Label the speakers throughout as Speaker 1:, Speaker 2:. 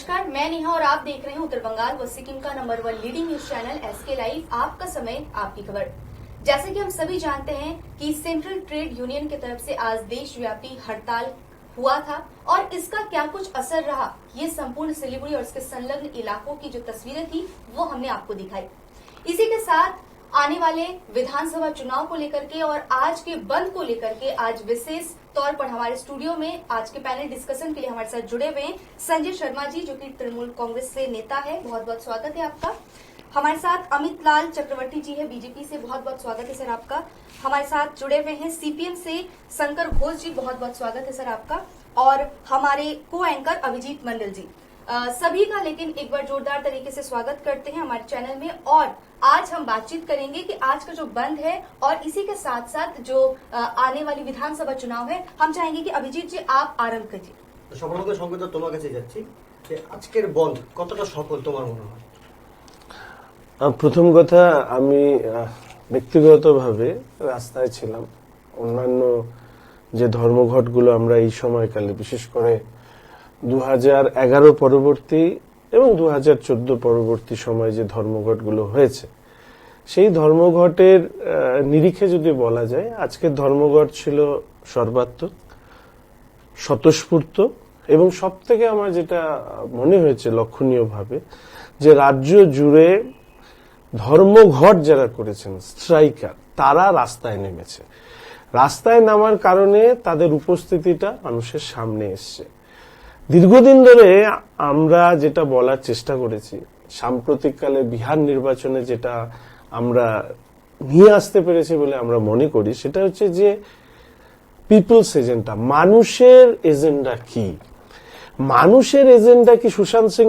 Speaker 1: नमस्कार, मैं नेहा और आप देख रहे हैं उत्तर बंगाल व सिक्किम का number 1 leading news channel SK live. आपका समय, आपकी खबर। जैसे कि हम सभी जानते हैं कि सेंट्रल ट्रेड यूनियन की तरफ से आज देशव्यापी हड़ताल हुआ था और इसका क्या कुछ असर रहा, ये संपूर्ण सिलीगुड़ी और इसके संलग्न इलाकों की जो तस्वीरें थी वो हमने आपको दिखाई। इसी के साथ आने वाले विधानसभा चुनाव को लेकर के और आज के बंद को लेकर के आज विशेष तौर पर हमारे स्टूडियो में आज के पैनल डिस्कशन के लिए हमारे साथ जुड़े हुए हैं संजय शर्मा जी, जो कि तृणमूल कांग्रेस से नेता है। बहुत बहुत स्वागत है आपका। हमारे साथ अमित लाल चक्रवर्ती जी है बीजेपी से, बहुत बहुत स्वागत है सर आपका। हमारे साथ जुड़े हुए हैं सीपीएम से शंकर घोष जी, बहुत बहुत स्वागत है सर आपका। और हमारे को एंकर अभिजीत मंडल जी, सभी का लेकिन एक बार जोरदार तरीके से स्वागत करते हैं हमारे चैनल में। और आज हम बातचीत करेंगे कि आज का जो बंद है और इसी के साथ साथ जो आने वाली विधानसभा चुनाव है, हम चाहेंगे कि अभिजीत जी आप आरंभ कीजिए।
Speaker 2: সফলতা সংকেত তোমার কাছে যাচ্ছি যে আজকের বন্ধ কতটা সফল তোমার মনে হয়?
Speaker 3: প্রথম কথা, আমি ব্যক্তিগতভাবে রাস্তায় ছিলাম। অন্যান্য যে ধর্মঘটগুলো আমরা এই সময়কালে, বিশেষ করে 2011 পরবর্তী এবং 2014 পরবর্তী সময়ে যে ধর্মঘটগুলো হয়েছে, সেই ধর্মঘটের নিরিখে যদি বলা যায়, আজকের ধর্মঘট ছিল সর্বাত্মক, স্বতঃস্ফূর্ত এবং সবথেকে আমার যেটা মনে হয়েছে লক্ষণীয়ভাবে, যে রাজ্য জুড়ে ধর্মঘট যারা করেছেন, স্ট্রাইকার, তারা রাস্তায় নেমেছে। রাস্তায় নামার কারণে তাদের উপস্থিতিটা মানুষের সামনে এসছে। দীর্ঘদিন ধরে আমরা যেটা বলার চেষ্টা করেছি, সাম্প্রতিককালে বিহার নির্বাচনে যেটা আমরা নিয়ে আসতে পেরেছি বলে আমরা মনে করি, সেটা হচ্ছে যে পিপলস এজেন্ডা, মানুষের এজেন্ডা কি? মানুষের এজেন্ডা কি সুশান্ত সিং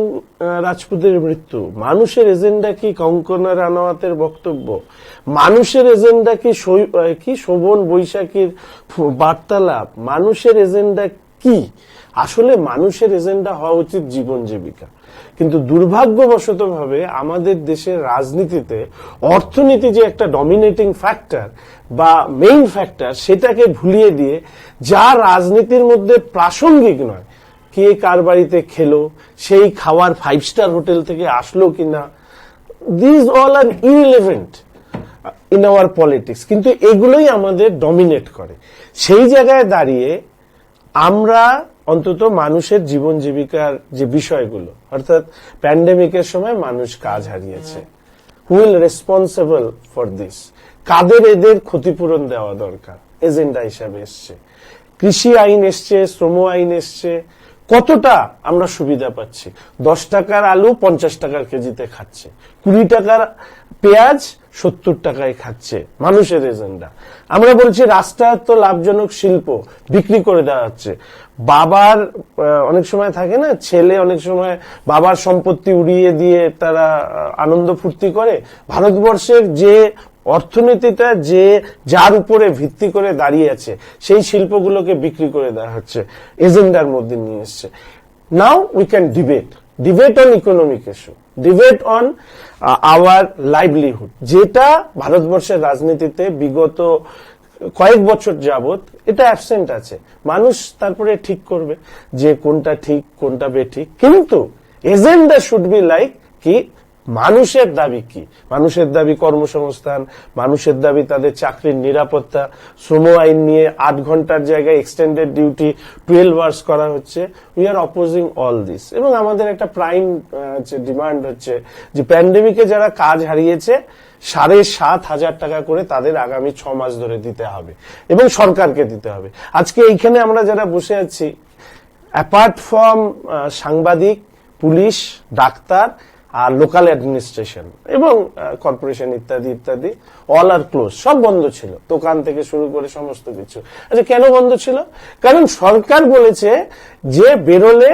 Speaker 3: রাজপুতের মৃত্যু? মানুষের এজেন্ডা কি কঙ্কনা রানাওয়াতের বক্তব্য? মানুষের এজেন্ডা কি শোভন বৈশাখীর বার্তালাপ? মানুষের এজেন্ডা কি? আসলে মানুষের এজেন্ডা হওয়া উচিত জীবন জীবিকা। কিন্তু দুর্ভাগ্যবশত ভাবে আমাদের দেশের রাজনীতিতে অর্থনীতি যে একটা ডমিনেটিং ফ্যাক্টর বা মেইন ফ্যাক্টর, সেটাকে ভুলিয়ে দিয়ে যা রাজনীতির মধ্যে প্রাসঙ্গিক নয়, কে কার বাড়িতে খেলো, সেই খাওয়ার 5 স্টার হোটেল থেকে আসলো কিনা, this all are irrelevant in our politics, কিন্তু এগুলোই আমাদের ডমিনেট করে। সেই জায়গায় দাঁড়িয়ে আমরা অন্তত মানুষের জীবন জীবিকার যে বিষয়গুলো, অর্থাৎ প্যান্ডেমিকের সময় মানুষ কাজ হারিয়েছে, who will responsible for this, কাদের এদের ক্ষতিপূরণ দেওয়া দরকার, এজেন্ডা হিসাবে এসছে। কৃষি আইন এসছে, শ্রম আইন এসছে, কতটা আমরা সুবিধা পাচ্ছি? 10 টাকার আলু 50 টাকার কেজিতে খাচ্ছে, 20 টাকার পেঁয়াজ 70 টাকায় খাচ্ছে, মানুষের এজেন্ডা। আমরা বলছি রাষ্ট্রায়ত্ত লাভজনক শিল্প বিক্রি করে দেওয়া হচ্ছে। বাবার অনেক সময় থাকে না, ছেলে অনেক সময় বাবার সম্পত্তি উড়িয়ে দিয়ে তারা আনন্দ ফুর্তি করে। ভারতবর্ষের যে অর্থনীতিটা যার উপরে ভিত্তি করে দাঁড়িয়ে আছে, সেই শিল্পগুলোকে বিক্রি করে দেওয়া হচ্ছে, এজেন্ডার মধ্যে নিয়ে এসছে। Now we can debate on economic issue, debate on our livelihood, যেটা ভারতবর্ষের রাজনীতিতে বিগত কয়েক বছর যাবত এটা অ্যাবসেন্ট আছে। মানুষ তারপরে ঠিক করবে যে কোনটা ঠিক কোনটা বেঠিক, কিন্তু এজেন্ডা শুড বি লাইক কি মানুষের দাবি কি? মানুষের দাবি কর্মসংস্থান, মানুষের দাবি তাদের চাকরির নিরাপত্তা, শ্রম আইন নিয়ে 8 ঘন্টার জায়গায় এক্সটেন্ডেড ডিউটি 12 আওয়ার্স করা হচ্ছে। We are opposing all this. এবং আমাদের একটা প্রাইম ডিমান্ড হচ্ছে যে প্যান্ডেমিকে যারা কাজ হারিয়েছে 7,500 টাকা করে তাদের আগামী 6 মাস ধরে দিতে হবে এবং সরকারকে দিতে হবে। আজকে এইখানে আমরা যারা বসে আছি, অ্যাপার্ট ফ্রম সাংবাদিক, পুলিশ, ডাক্তার আর লোকাল অ্যাডমিনিস্ট্রেশন এবং কর্পোরেশন ইত্যাদি ইত্যাদি, অল আর ক্লোজ, সব বন্ধ ছিল, দোকান থেকে শুরু করে সমস্ত কিছু। আচ্ছা, কেন বন্ধ ছিল? কারণ সরকার বলেছে যে বেরোলে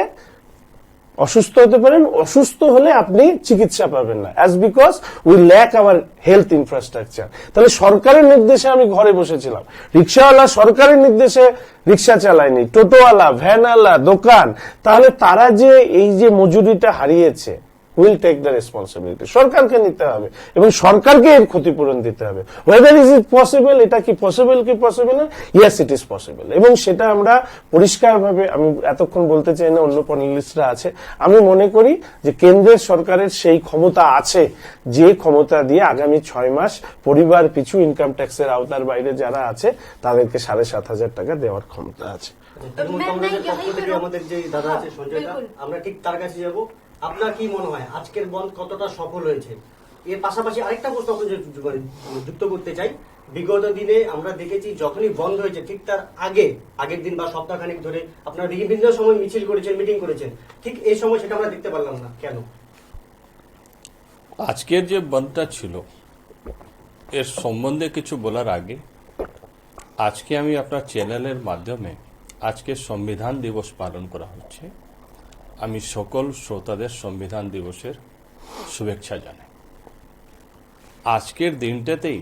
Speaker 3: অসুস্থ হতে পারেন, অসুস্থ হলে আপনি চিকিৎসা পাবেন না, as because we lack our health infrastructure. তাহলে সরকারের নির্দেশে আমি ঘরে বসেছিলাম। রিক্সাওয়ালা সরকারের নির্দেশে রিক্সা চালায়নি, টোটোওয়ালা, ভ্যানওয়ালা, দোকান, তাহলে তারা যে এই যে মজুরিটা হারিয়েছে, উইল টেক দ্য রেসপন্সিবিলিটি। সরকারকে নিতে হবে এবং সরকারকে এর ক্ষতিপূরণ দিতে হবে। ওয়েদার ইজ ইট পসিবল, এটা কি পসিবল কি পসিবল না, ইয়েস ইট ইজ পসিবল। এবং সেটা আমরা পরিষ্কারভাবে, আমি এতক্ষণ বলতে চাই না, অন্য প্যানেলিস্টরা আছে, আমি মনে করি যে কেন্দ্রের সরকারের সেই ক্ষমতা আছে, যে ক্ষমতা দিয়ে আগামী 6 মাস পরিবার পিছু ইনকাম ট্যাক্সের আওতার বাইরে যারা আছে তাদেরকে 7,500 টাকা দেওয়ার ক্ষমতা আছে।
Speaker 2: আমাদের যে দাদা আছে সঞ্জয় দা, আমরা ঠিক তার কাছে যাব। আপনার কি মনে হয় আজকের বন্ধ কতটা সফল হয়েছে? এর পাশাপাশি আরেকটা প্রশ্ন যুক্ত করতে চাই। বিগত দিনে আমরা দেখেছি যখনই বন্ধ হয়েছে ঠিক তার আগের দিন বা সপ্তাহখানেক ধরে আপনারা বিভিন্ন সময় মিছিল করেছেন, মিটিং করেছেন, ঠিক এই সময় সেটা আমরা দেখতে পারলাম না কেন?
Speaker 4: আজকের যে বন্ধটা ছিল এর সম্বন্ধে কিছু বলার আগে আজকে আমি আপনার চ্যানেলের মাধ্যমে আজকে সংবিধান দিবস পালন করা হচ্ছে, আমি সকল শ্রোতাদের সংবিধান দিবসের শুভেচ্ছা জানাই। আজকের দিনটাতেই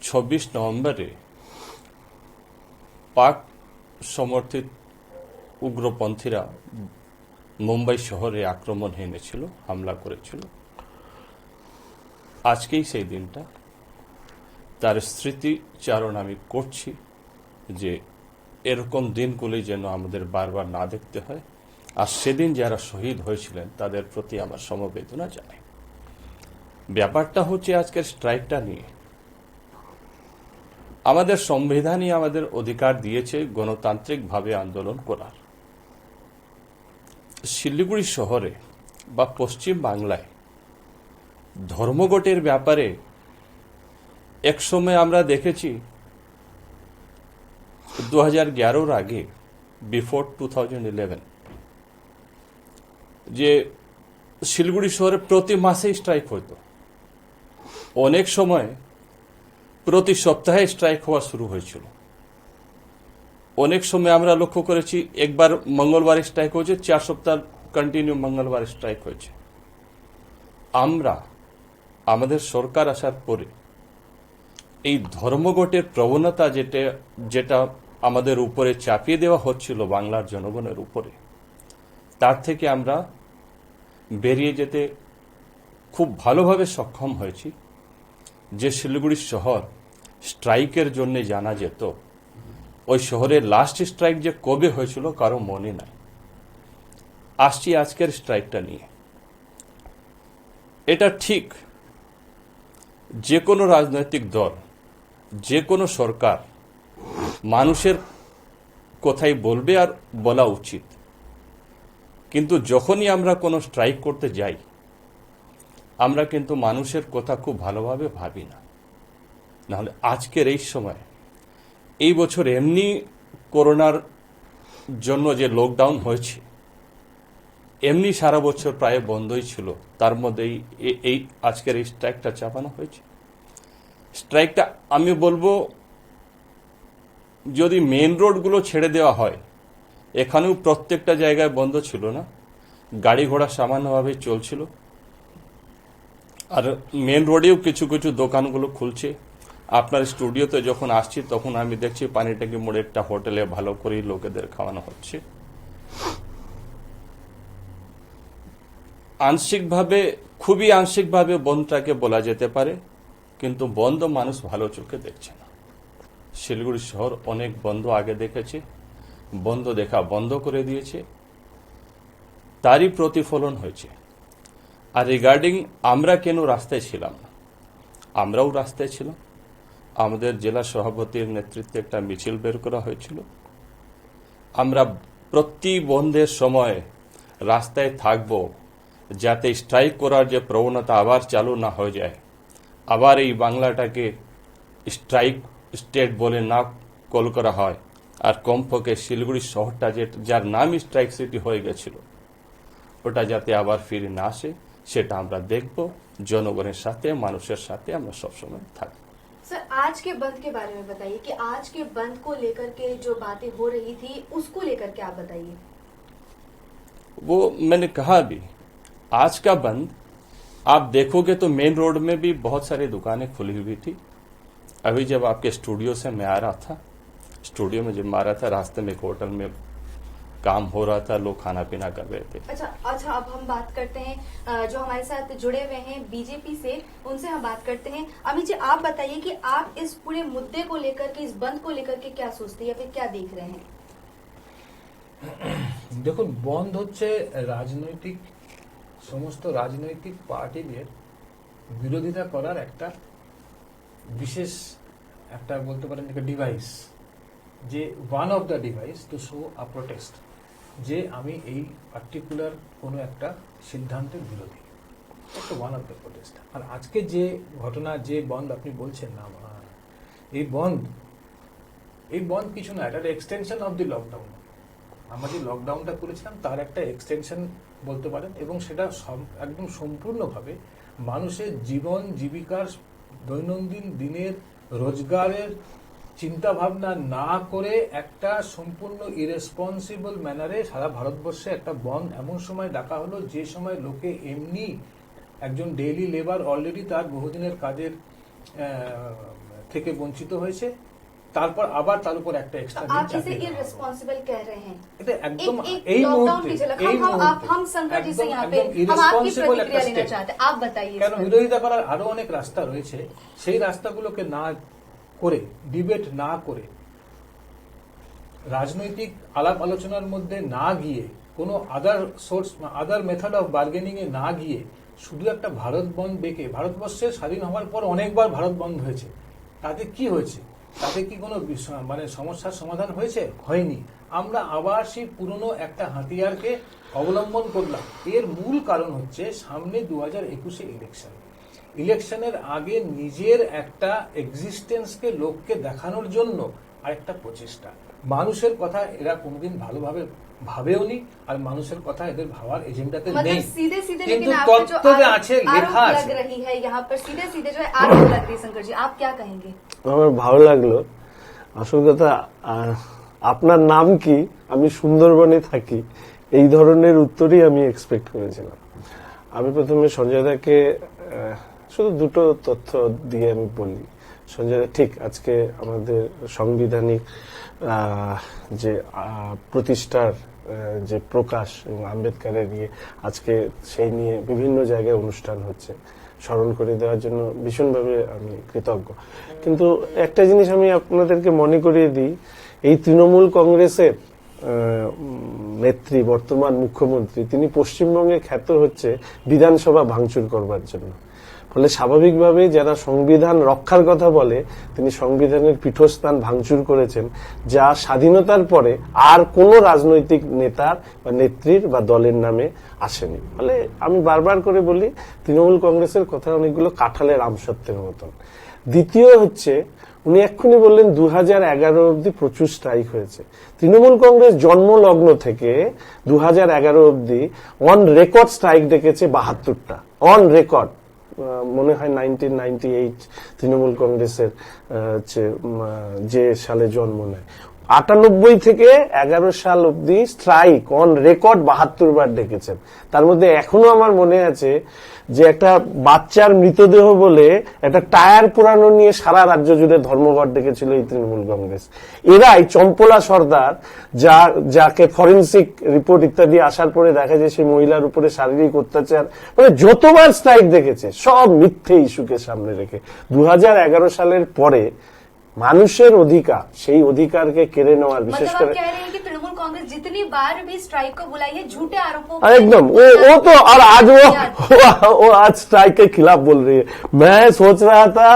Speaker 4: 26 নভেম্বরে পাক সমর্থিত উগ্রপন্থীরা মুম্বাই শহরে আক্রমণ এনেছিল, হামলা করেছিল। আজকেই সেই দিনটা, তার স্মৃতিচারণ আমি করছি যে এরকম দিনগুলি যেন আমাদের বারবার না দেখতে হয়। আর সেদিন যারা শহীদ হয়েছিলেন তাদের প্রতি আমার সমবেদনা জানাই। ব্যাপারটা হচ্ছে আজকের স্ট্রাইকটা নিয়ে। আমাদের সংবিধানই আমাদের অধিকার দিয়েছে গণতান্ত্রিকভাবে আন্দোলন করার। শিলিগুড়ি শহরে বা পশ্চিম বাংলায় ধর্মঘটের ব্যাপারে একসময় আমরা দেখেছি 2011 আগে, বিফোর 2011, যে শিলিগুড়ি শহরে প্রতি মাসেই স্ট্রাইক হতো। অনেক সময় প্রতি সপ্তাহে স্ট্রাইক হওয়া শুরু হয়েছিল। অনেক সময় আমরা লক্ষ্য করেছি একবার মঙ্গলবার স্ট্রাইক হয়েছে, 4 সপ্তাহ কন্টিনিউ মঙ্গলবার স্ট্রাইক হয়েছে। আমরা আমাদের সরকার আসার পরে এই ধর্মঘটের প্রবণতা যেটা আমাদের উপরে চাপিয়ে দেওয়া হচ্ছিল বাংলার জনগণের উপরে, তার থেকে আমরা বেরিয়ে যেতে খুব ভালোভাবে সক্ষম হয়েছি। যে শিলিগুড়ি শহর স্ট্রাইকের জন্য জানা যেত, ওই শহরের লাস্ট স্ট্রাইক যে কবে হয়েছিল কারো মনে নাই। আসছি আজকের স্ট্রাইকটা নিয়ে। এটা ঠিক, যে কোনো রাজনৈতিক দল, যে কোনো সরকার মানুষের কথাই বলবে আর বলা উচিত। কিন্তু যখনই আমরা কোনো স্ট্রাইক করতে যাই, আমরা কিন্তু মানুষের কথা খুব ভালোভাবে ভাবি না। নাহলে আজকের এই সময়, এই বছর এমনি করোনার জন্য যে লকডাউন হয়েছে, এমনি সারা বছর প্রায় বন্ধই ছিল, তার মধ্যে এই আজকের এই স্ট্রাইকটা চাপানো হয়েছে। স্ট্রাইকটা আমি বলবো, যদি মেন রোডগুলো ছেড়ে দেওয়া হয়, এখানেও প্রত্যেকটা জায়গায় বন্ধ ছিল না, গাড়ি ঘোড়া সামান্যভাবে চলছিল। আর মেন রোডেও কিছু কিছু দোকানগুলো খুলছে। আপনার স্টুডিওতে যখন আসছি তখন আমি দেখছি পানিটাকি মোড়ে একটা হোটেলে ভালো করেই লোকেদের খাওয়ানো হচ্ছে। আংশিকভাবে, খুবই আংশিকভাবে বন্ধটাকে বলা যেতে পারে, কিন্তু বন্ধ মানুষ ভালো চোখে দেখছে না। শিলিগুড়ি শহর অনেক বন্ধ আগে দেখেছে, বন্ধ দেখা বন্ধ করে দিয়েছে, তারই প্রতিফলন হয়েছে। আর রিগার্ডিং আমরা কেন রাস্তায় ছিলাম না, আমরাও রাস্তায় ছিলাম। আমাদের জেলা সভাপতির নেতৃত্বে একটা মিছিল বের করা হয়েছিল। আমরা প্রতি বন্ধের সময় রাস্তায় থাকব, যাতে স্ট্রাইক করার যে প্রবণতা আবার চালু না হয়ে যায়, আবার এই বাংলাটাকে স্ট্রাইক স্টেট বলে না কল করা হয়। আর কমপক্ষে শিলিগুড়ি শহরটা যার নামই স্ট্রাইক সিটি হয়ে গেছিল, ওটা যাতে আবার ফিরে না আসে, সেটা আমরা দেখব। জনগণের সাথে, মানুষের সাথে আমরা সবসময় থাকবো।
Speaker 1: सर, आज के बंद के बारे में बताइए कि आज के बंद को लेकर के जो बातें हो रही थी उसको लेकर के आप बताइए।
Speaker 4: वो मैंने कहा भी, आज का बंद आप देखोगे तो मेन रोड में भी बहुत सारी दुकानें खुली हुई थी। अभी जब आपके स्टूडियो से मैं आ रहा था, स्टूडियो में जब आ रहा था, रास्ते में एक होटल में काम हो रहा था, लोग खाना पीना कर रहे थे।
Speaker 1: अच्छा अब हम बात करते हैं जो हमारे साथ जुड़े हुए हैं बीजेपी से, उनसे हम बात करते हैं। अमित जी, आप बताइए कि आप इस पूरे मुद्दे को लेकर के, इस बंद को लेकर के क्या सोचते हैं या फिर क्या देख रहे हैं?
Speaker 5: দেখুন, বন্ধ হচ্ছে রাজনৈতিক সমস্ত রাজনৈতিক পার্টিদের বিরোধিতা করার একটা বিশেষ একটা বলতে পারেন একটা ডিভাইস, যে one of the device to show a protest, যে আমি এই পার্টিকুলার কোনো একটা সিদ্ধান্তের বিরোধী, একটা ওয়ান অফ দ্য প্রোটেস্ট। আর আজকে যে ঘটনা, যে বন্ধ আপনি বলছেন না, এই বন্ধ কিছু না, এটা এক্সটেনশন অফ দি লকডাউন। আমরা যে লকডাউনটা করেছিলাম তার একটা এক্সটেনশন বলতে পারেন, এবং সেটা একদম সম্পূর্ণভাবে মানুষের জীবন জীবিকার দৈনন্দিন দিনের রোজগারের চিন্তা ভাবনা না করে একটা সম্পূর্ণ ইরেসপন্সিবল ম্যানারে সারা ভারতবর্ষে একটা বন্ধ এমন সময় ডাকা হলো, যে সময় লোকে এমনি একজন ডেইলি লেবার অলরেডি তার বহুদিনের কাজের থেকে বঞ্চিত হয়েছে, তারপর আবার তার উপর একটা এক্সট্রা দিন চাপিয়ে দেওয়া হলো।
Speaker 1: इररेस्पॉन्सिबल कह रहे हैं
Speaker 5: এটা একদম
Speaker 1: এই মুহূর্তে हम संकट जी से यहाँ पे हम आपकी प्रतिक्रिया लेना चाहते हैं, आप बताइए।
Speaker 5: কেন বিরোধিতা করার আরো অনেক রাস্তা রয়েছে, সেই রাস্তাগুলোকে না করে, ডিবেট না করে, রাজনৈতিক আলাপ আলোচনার মধ্যে না গিয়ে, কোনো আদার মেথড অফ বার্গেনিং এ না গিয়ে, শুধু একটা ভারত বন্ধ ডেকে, ভারতবর্ষের স্বাধীন হওয়ার পর অনেকবার ভারত বন্ধ হয়েছে, তাতে কি হয়েছে? তাতে কি কোনো মানে সমস্যার সমাধান হয়েছে? হয়নি। আমরা আবার সেই পুরনো একটা হাতিয়ারকে অবলম্বন করলাম। এর মূল কারণ হচ্ছে সামনে 2021-এ ইলেকশনের আগে নিজের একটা এক্সিস্টেন্সকে লোককে দেখানোর জন্য আরেকটা প্রচেষ্টা। মানুষের কথা এরা কোনোদিন ভালোভাবে ভাবেওনি, আর মানুষের কথা এদের ভাবার এজেন্ডাতে নেই। কিন্তু তত্ত্বে আছে, লেখা আছে।
Speaker 1: सीधे सीधे जो है आरोप लग रही है। शंकर जी, आप क्या कहेंगे?
Speaker 3: আমার ভালো লাগলো। আসল কথা, আপনার নাম কি, আমি সুন্দরবনে থাকি, এই ধরনের উত্তরই আমি এক্সপেক্ট করেছিলাম। আমি প্রথমে সঞ্জয় দাকে শুধু দুটো তথ্য দিয়ে আমি বলি। সঞ্জয় দা ঠিক আজকে আমাদের সাংবিধানিক যে প্রতিষ্ঠার যে প্রকাশ এবং আম্বেদকরের নিয়ে আজকে সেই নিয়ে বিভিন্ন জায়গায় অনুষ্ঠান হচ্ছে, স্মরণ করে দেওয়ার জন্য ভীষণভাবে আমি কৃতজ্ঞ। কিন্তু একটা জিনিস আমি আপনাদেরকে মনে করিয়ে দিই, এই তৃণমূল কংগ্রেসের নেত্রী, বর্তমান মুখ্যমন্ত্রী, তিনি পশ্চিমবঙ্গে খ্যাত হচ্ছে বিধানসভা ভাঙচুর করবার জন্য। ফলে স্বাভাবিকভাবে যারা সংবিধান রক্ষার কথা বলে, তিনি সংবিধানের পীঠস্থান ভাঙচুর করেছেন, যা স্বাধীনতার পরে আর কোন রাজনৈতিক নেতার বা নেত্রীর বা দলের নামে আসেনি। ফলে আমি বারবার করে বলি, তৃণমূল কংগ্রেসের কথা অনেকগুলো কাঁঠালের আমসত্ত্বের মতন। দ্বিতীয় হচ্ছে, উনি এক্ষুনি বললেন 2011 অব্দি প্রচুর স্ট্রাইক হয়েছে। তৃণমূল কংগ্রেস জন্মলগ্ন থেকে 2011 অব্দি অন রেকর্ড স্ট্রাইক ডেকেছে 72টা, অন রেকর্ড। মনে হয় 1998 তৃণমূল কংগ্রেসের যে সালে জন্ম নেয়, 98 থেকে 11 সাল অব্দি স্ট্রাইক অন রেকর্ড 72 বার ডেকেছেন। তার মধ্যে এখনো আমার মনে আছে যে একটা বাচ্চার মৃতদেহ বলে একটা টায়ার পুরানো নিয়ে সারা রাজ্য জুড়ে ধর্মঘট ডেকেছিল এই তৃণমূল কংগ্রেস। এরাই চম্পলা সর্দার, যাকে ফরেন্সিক রিপোর্ট ইত্যাদি আসার পরে দেখা যায় সেই মহিলার উপরে শারীরিক অত্যাচার, মানে যতবার স্ট্রাইক দেখেছে সব মিথ্যে ইস্যুকে সামনে রেখে। 2011 সালের পরে মানুষের অধিকার, সেই অধিকারকে কেড়ে নেওয়ার, বিশেষ করে
Speaker 1: तृणमूल कांग्रेस जितनी बार भी स्ट्राइक को बुलाई है झूठे आरोपों
Speaker 3: एकदम वो तो, और आज वो आज स्ट्राइक के खिलाफ बोल रही है। मैं सोच रहा था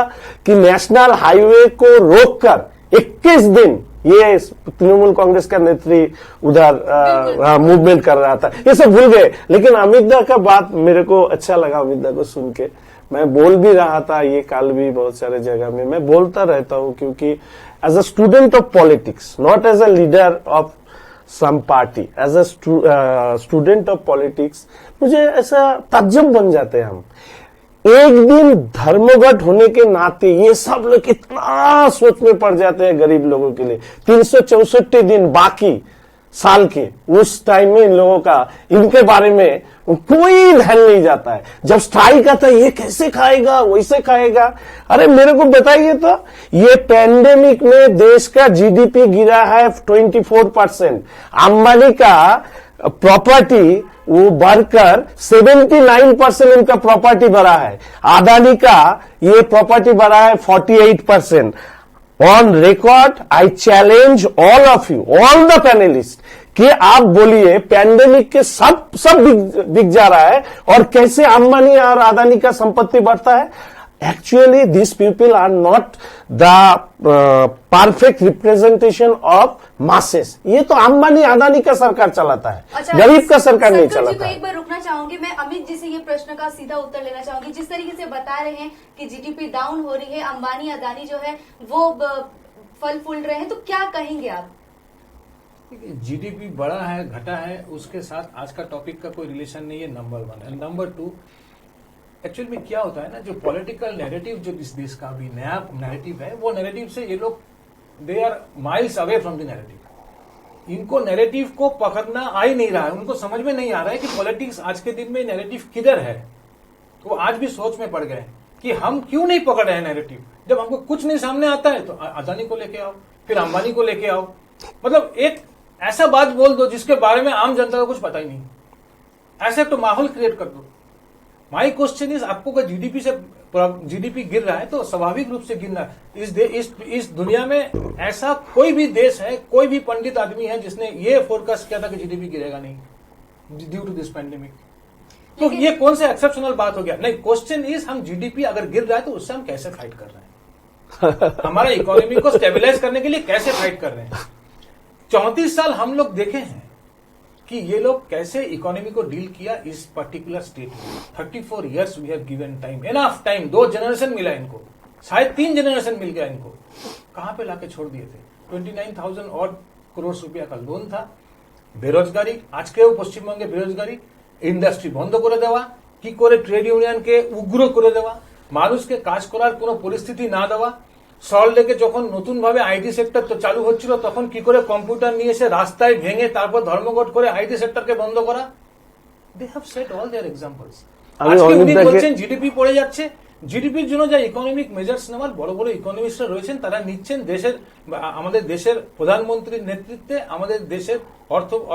Speaker 3: कि नेशनल हाईवे को रोककर 21 दिन ये तृणमूल कांग्रेस का नेत्री उधर मूवमेंट कर रहा था, ये सब भूल गए। लेकिन अमित दा का बात मेरे को अच्छा लगा, अमित दा को सुन के। मैं बोल भी रहा था ये कल भी बहुत सारे जगह में मैं बोलता रहता हूं, क्योंकि as a student of politics, not as a leader of some party, as a student of politics, मुझे ऐसा ताज्जुब बन जाते हैं हम। एक दिन धर्मघट होने के नाते ये सब लोग इतना सोच में पड़ जाते हैं गरीब लोगों के लिए। 364 दिन बाकी साल के, उस टाइम में इन लोगों का इनके बारे में कोई ध्यान नहीं जाता है। जब स्ट्राइक आता है, ये कैसे खाएगा, वैसे खाएगा। अरे मेरे को बताइए तो, ये पैंडेमिक में देश का जीडीपी गिरा है 24%। अंबानी का प्रॉपर्टी वो बढ़कर 79% उनका प्रॉपर्टी बढ़ा है। अदानी का ये प्रॉपर्टी बढ़ा है 48%। On record I challenge all of you, all the panelist, कि आप बोलिए पैंडेमिक के सब बिक जा रहा है और कैसे अंबानी और अदानी का संपत्ति बढ़ता है। Actually this people are not the perfect representation of masses. ये तो अंबानी अदानी का सरकार चलाता है, गरीब का सरकार नहीं चलाता है।
Speaker 1: एक बार रुकना चाहूंगी मैं, अमित जी से ये प्रश्न का सीधा उत्तर लेना चाहूंगी। जिस तरीके से बता रहे हैं कि जीडीपी डाउन हो रही है, अंबानी अदानी जो है वो फल फूल रहे हैं, तो क्या कहेंगे आप?
Speaker 5: जीडीपी बढ़ा है घटा है उसके साथ आज का टॉपिक का कोई रिलेशन नहीं है, नंबर 1। एंड नंबर 2, एक्चुअल में क्या होता है ना, जो पॉलिटिकल नैरेटिव जो इस देश का अभी नया नैरेटिव है, वो नैरेटिव से ये लोग they are miles away from the narrative. इनको नैरेटिव को पकड़ना आ ही नहीं रहा है, उनको समझ में नहीं आ रहा है कि पॉलिटिक्स आज के दिन में नैरेटिव किधर है। तो आज भी सोच में पड़ गए कि हम क्यों नहीं पकड़ रहे हैं नैरेटिव। जब हमको कुछ नहीं सामने आता है तो अदानी को लेके आओ, फिर अंबानी को लेके आओ, मतलब एक ऐसा बात बोल दो जिसके बारे में आम जनता को कुछ पता ही नहीं, ऐसे तो माहौल क्रिएट कर दो। माई क्वेश्चन इज, आपको अगर जीडीपी गिर रहा है तो स्वाभाविक रूप से गिरना है। इस दुनिया में ऐसा कोई भी देश है, कोई भी पंडित आदमी है जिसने ये फोरकास्ट किया था कि जीडीपी गिरेगा नहीं ड्यू टू दिस पैंडेमिक। तो ये कौन सा एक्सेप्शनल बात हो गया? नहीं, क्वेश्चन इज हम जीडीपी अगर गिर रहा है तो उससे हम कैसे फाइट कर रहे हैं, हमारा इकोनॉमी को स्टेबलाइज करने के लिए कैसे फाइट कर रहे हैं। 34 साल हम लोग देखे हैं कि ये लोग कैसे इकोनॉमी को डील किया इस पर्टिकुलर स्टेट में। 34 years we have given time, enough time. 2 generation मिला इनको, शायद 3 जनरेशन मिल गया इनको। कहां पे लाके छोड़ दिए थे? 29,000 और करोड़ रुपया का लोन था। बेरोजगारी, आज के পশ্চিমবঙ্গে বেরোজগারি, ইন্ডাস্ট্রি বন্ধ করে দেওয়া, কি করে ট্রেড ইউনিয়নকে উগ্র করে দেওয়া, মানুষকে কাজ করার কোনো পরিস্থিতি না দেওয়া। সল্টলেকে যখন নতুন ভাবে আইটি সেক্টর তো চালু হচ্ছিল তখন কি করে কম্পিউটার নিয়ে এসে রাস্তায় ভেঙে তারপর ধর্মঘট করে আইটি সেক্টরকে বন্ধ করা। They have set all their examples. আজকে উনি বলছেন জিডিপি পড়ে যাচ্ছে, জিডিপির জন্য যা ইকোনমিক মেজার্স নেওয়ার বড় বড় ইকোনমিস্টরা রয়েছেন তারা নিচ্ছেন দেশের, আমাদের দেশের প্রধানমন্ত্রীর নেতৃত্বে আমাদের দেশের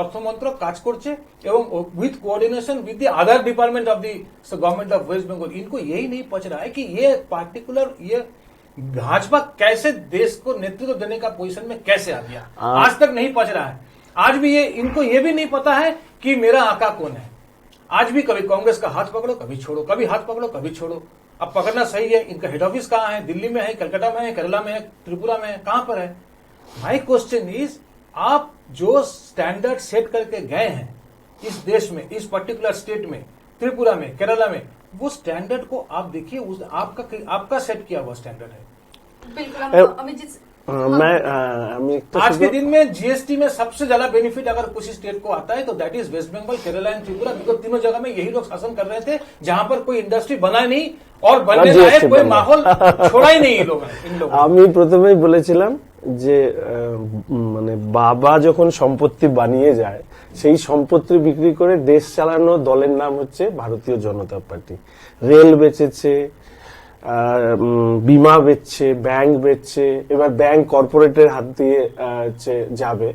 Speaker 5: অর্থমন্ত্রক কাজ করছে এবং with coordination with the other department of the government of West Bengal. इनको यही नहीं पहुंच रहा है कि ये पार्टिकुलर ये भाजपा कैसे देश को नेतृत्व देने का पोजीशन में कैसे आ गया, आज तक नहीं पहुंच रहा है। आज भी इनको ये भी नहीं पता है कि मेरा आका कौन है। आज भी कभी कांग्रेस का हाथ पकड़ो, कभी छोड़ो, कभी हाथ पकड़ो, कभी छोड़ो। अब पकड़ना सही है, इनका हेड ऑफिस कहाँ है? दिल्ली में है, कलकत्ता में है, केरला में है, त्रिपुरा में है, कहां पर है? माई क्वेश्चन इज, आप जो स्टैंडर्ड सेट करके गए हैं इस देश में, इस पर्टिकुलर स्टेट में, त्रिपुरा में, केरला में, वो स्टैंडर्ड को आप देखिए, उस आपका सेट किया हुआ स्टैंडर्ड है।
Speaker 1: बिल्कुल अमित जी,
Speaker 5: आज के दिन में जीएसटी में सबसे ज्यादा बेनिफिट अगर कुछ स्टेट को आता है तो that is West Bengal, Kerala and Tripura. Because तीनों जगह में यही लोग शासन कर रहे थे जहां पर कोई इंडस्ट्री बना नहीं और बनने लायक कोई माहौल छोड़ा ही नहीं इन लोगों।
Speaker 3: আমি প্রথমেই বলেছিলাম যে মানে বাবা যখন সম্পত্তি বানিয়ে যায় সেই সম্পত্তি বিক্রি করে দেশ চালানো দলের নাম হচ্ছে ভারতীয় জনতা পার্টি। রেল বেচেছে, বিমা বেচছে, ব্যাংক বেচছে, এবার ব্যাংক কর্পোরেটের হাত দিয়ে যাবে।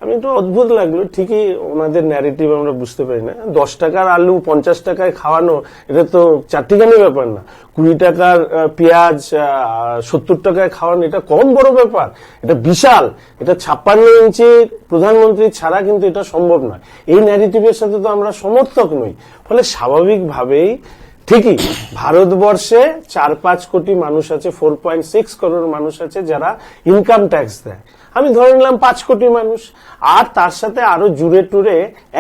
Speaker 3: আমি একটু অদ্ভুত লাগলো, ঠিকই ওনাদের ন্যারেটিভ আমরা বুঝতে পারি না। 10 টাকার আলু 50 টাকায় খাওয়ানো, এটা তো চারটিখানি ব্যাপার না। 20 টাকার পেঁয়াজ 70 টাকায় খাওয়ানো, এটা কম বড় ব্যাপার, এটা বিশাল। এটা 56 ইঞ্চির প্রধানমন্ত্রী ছাড়া কিন্তু এটা সম্ভব নয়। এই ন্যারেটিভের সাথে তো আমরা সমর্থক নই। ফলে স্বাভাবিকভাবেই ঠিকই ভারতবর্ষে 4-5 কোটি মানুষ আছে, 4.6 করোড় মানুষ আছে যারা ইনকাম ট্যাক্স দেয়। আমি ধরে নিলাম 5 কোটি মানুষ, আর তার সাথে আরো জুড়ে টুরে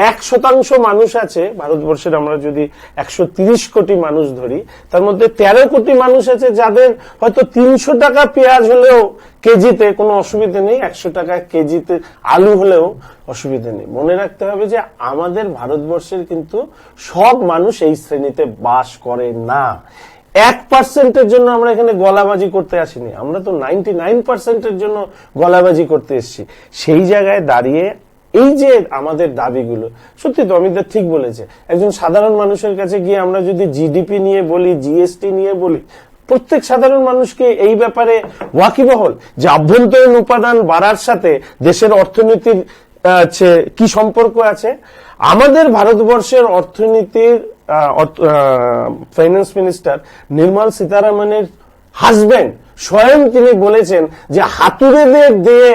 Speaker 3: 1% মানুষ আছে ভারতবর্ষের। আমরা যদি 130 কোটি মানুষ ধরি, তার মধ্যে 13 কোটি মানুষ আছে যাদের হয়তো 300 টাকা পেঁয়াজ হলেও কেজিতে কোনো অসুবিধা নেই, 100 টাকা কেজিতে আলু হলেও অসুবিধা নেই। মনে রাখতে হবে যে আমাদের ভারতবর্ষের কিন্তু সব মানুষ এই শ্রেণীতে বাস করে না। 1%-এর জন্য আমরা এখানে গলাবাজি করতে আসিনি, আমরা তো 99%-এর জন্য গলাবাজি করতে এসেছি। সেই জায়গায় দাঁড়িয়ে এই যে আমাদের দাবিগুলো, সত্যি তো অমিতদা ঠিক বলেছে, একজন সাধারণ মানুষের কাছে গিয়ে আমরা যদি জিডিপি নিয়ে বলি, জিএসটি নিয়ে বলি, প্রত্যেক সাধারণ মানুষকে এই ব্যাপারে ওয়াকিবহল যে আভ্যন্তরীণ উপাদান বাড়ার সাথে দেশের অর্থনীতির কি সম্পর্ক আছে। আমাদের ভারতবর্ষের অর্থনীতির ফাইন্যান্স মিনিস্টার নির্মলা সীতারামনের হাজবেন্ড স্বয়ং তিনি বলেছেন যে হাতুড়েদের দিয়ে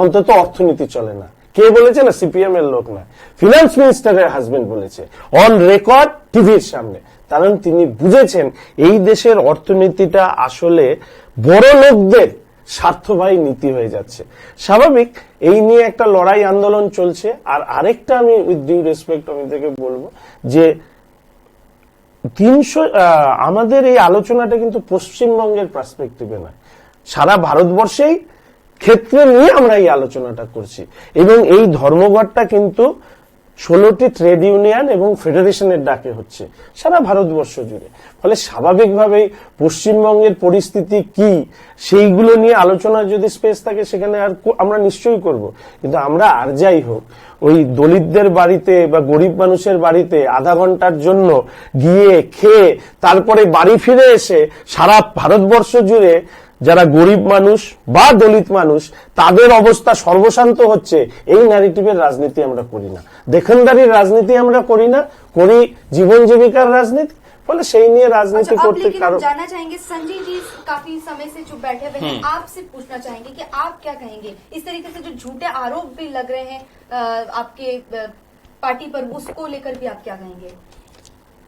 Speaker 3: অন্তত অর্থনীতি চলে না। কে বলেছে? না সিপিএম এর লোক না, ফিনান্স মিনিস্টারের হাজবেন্ড বলেছে অন রেকর্ড টিভির সামনে। কারণ তিনি বুঝেছেন এই দেশের অর্থনীতিটা আসলে বড় লোকদের স্বার্থবাহী নীতি হয়ে যাচ্ছে। স্বাভাবিক, এই নিয়ে একটা লড়াই আন্দোলন চলছে। আর আরেকটা আমি উইথ ডিউ রেসপেক্ট আমি থেকে বলবো যে আমাদের এই আলোচনাটা কিন্তু পশ্চিমবঙ্গের পার্সপেক্টিভে নয়, সারা ভারতবর্ষেই ক্ষেত্রে নিয়ে আমরা এই আলোচনাটা করছি। এবং এই ধর্মঘটটা কিন্তু 16টি ট্রেড ইউনিয়ন এবং ফেডারেশনের ডাকে হচ্ছে সারা ভারতবর্ষ জুড়ে। ফলে স্বাভাবিকভাবেই পশ্চিমবঙ্গের পরিস্থিতি কি সেইগুলো নিয়ে আলোচনার যদি স্পেস থাকে সেখানে আর আমরা নিশ্চয়ই করব। কিন্তু আমরা আর যাই হোক ওই দলিতদের বাড়িতে বা গরিব মানুষের বাড়িতে আধা ঘন্টার জন্য গিয়ে খেয়ে তারপরে বাড়ি ফিরে এসে সারা ভারতবর্ষ জুড়ে যারা গরিব মানুষ বা দলিত মানুষ তাদের অবস্থা সর্বশান্ত হচ্ছে, এই ন্যারেটিভের রাজনীতি আমরা করি না, দেখনদারির রাজনীতি আমরা করি না, করি জীবন জীবিকার রাজনীতি। ফলে সেই নিয়ে রাজনীতি করতে কারণ
Speaker 1: जानना चाहेंगे संजय जी काफी समय से चुप बैठे हुए हैं, आपसे पूछना चाहेंगे कि आप क्या कहेंगे इस तरीके से जो झूठे आरोप भी लग रहे हैं आपके पार्टी पर, उसको लेकर भी आप क्या कहेंगे?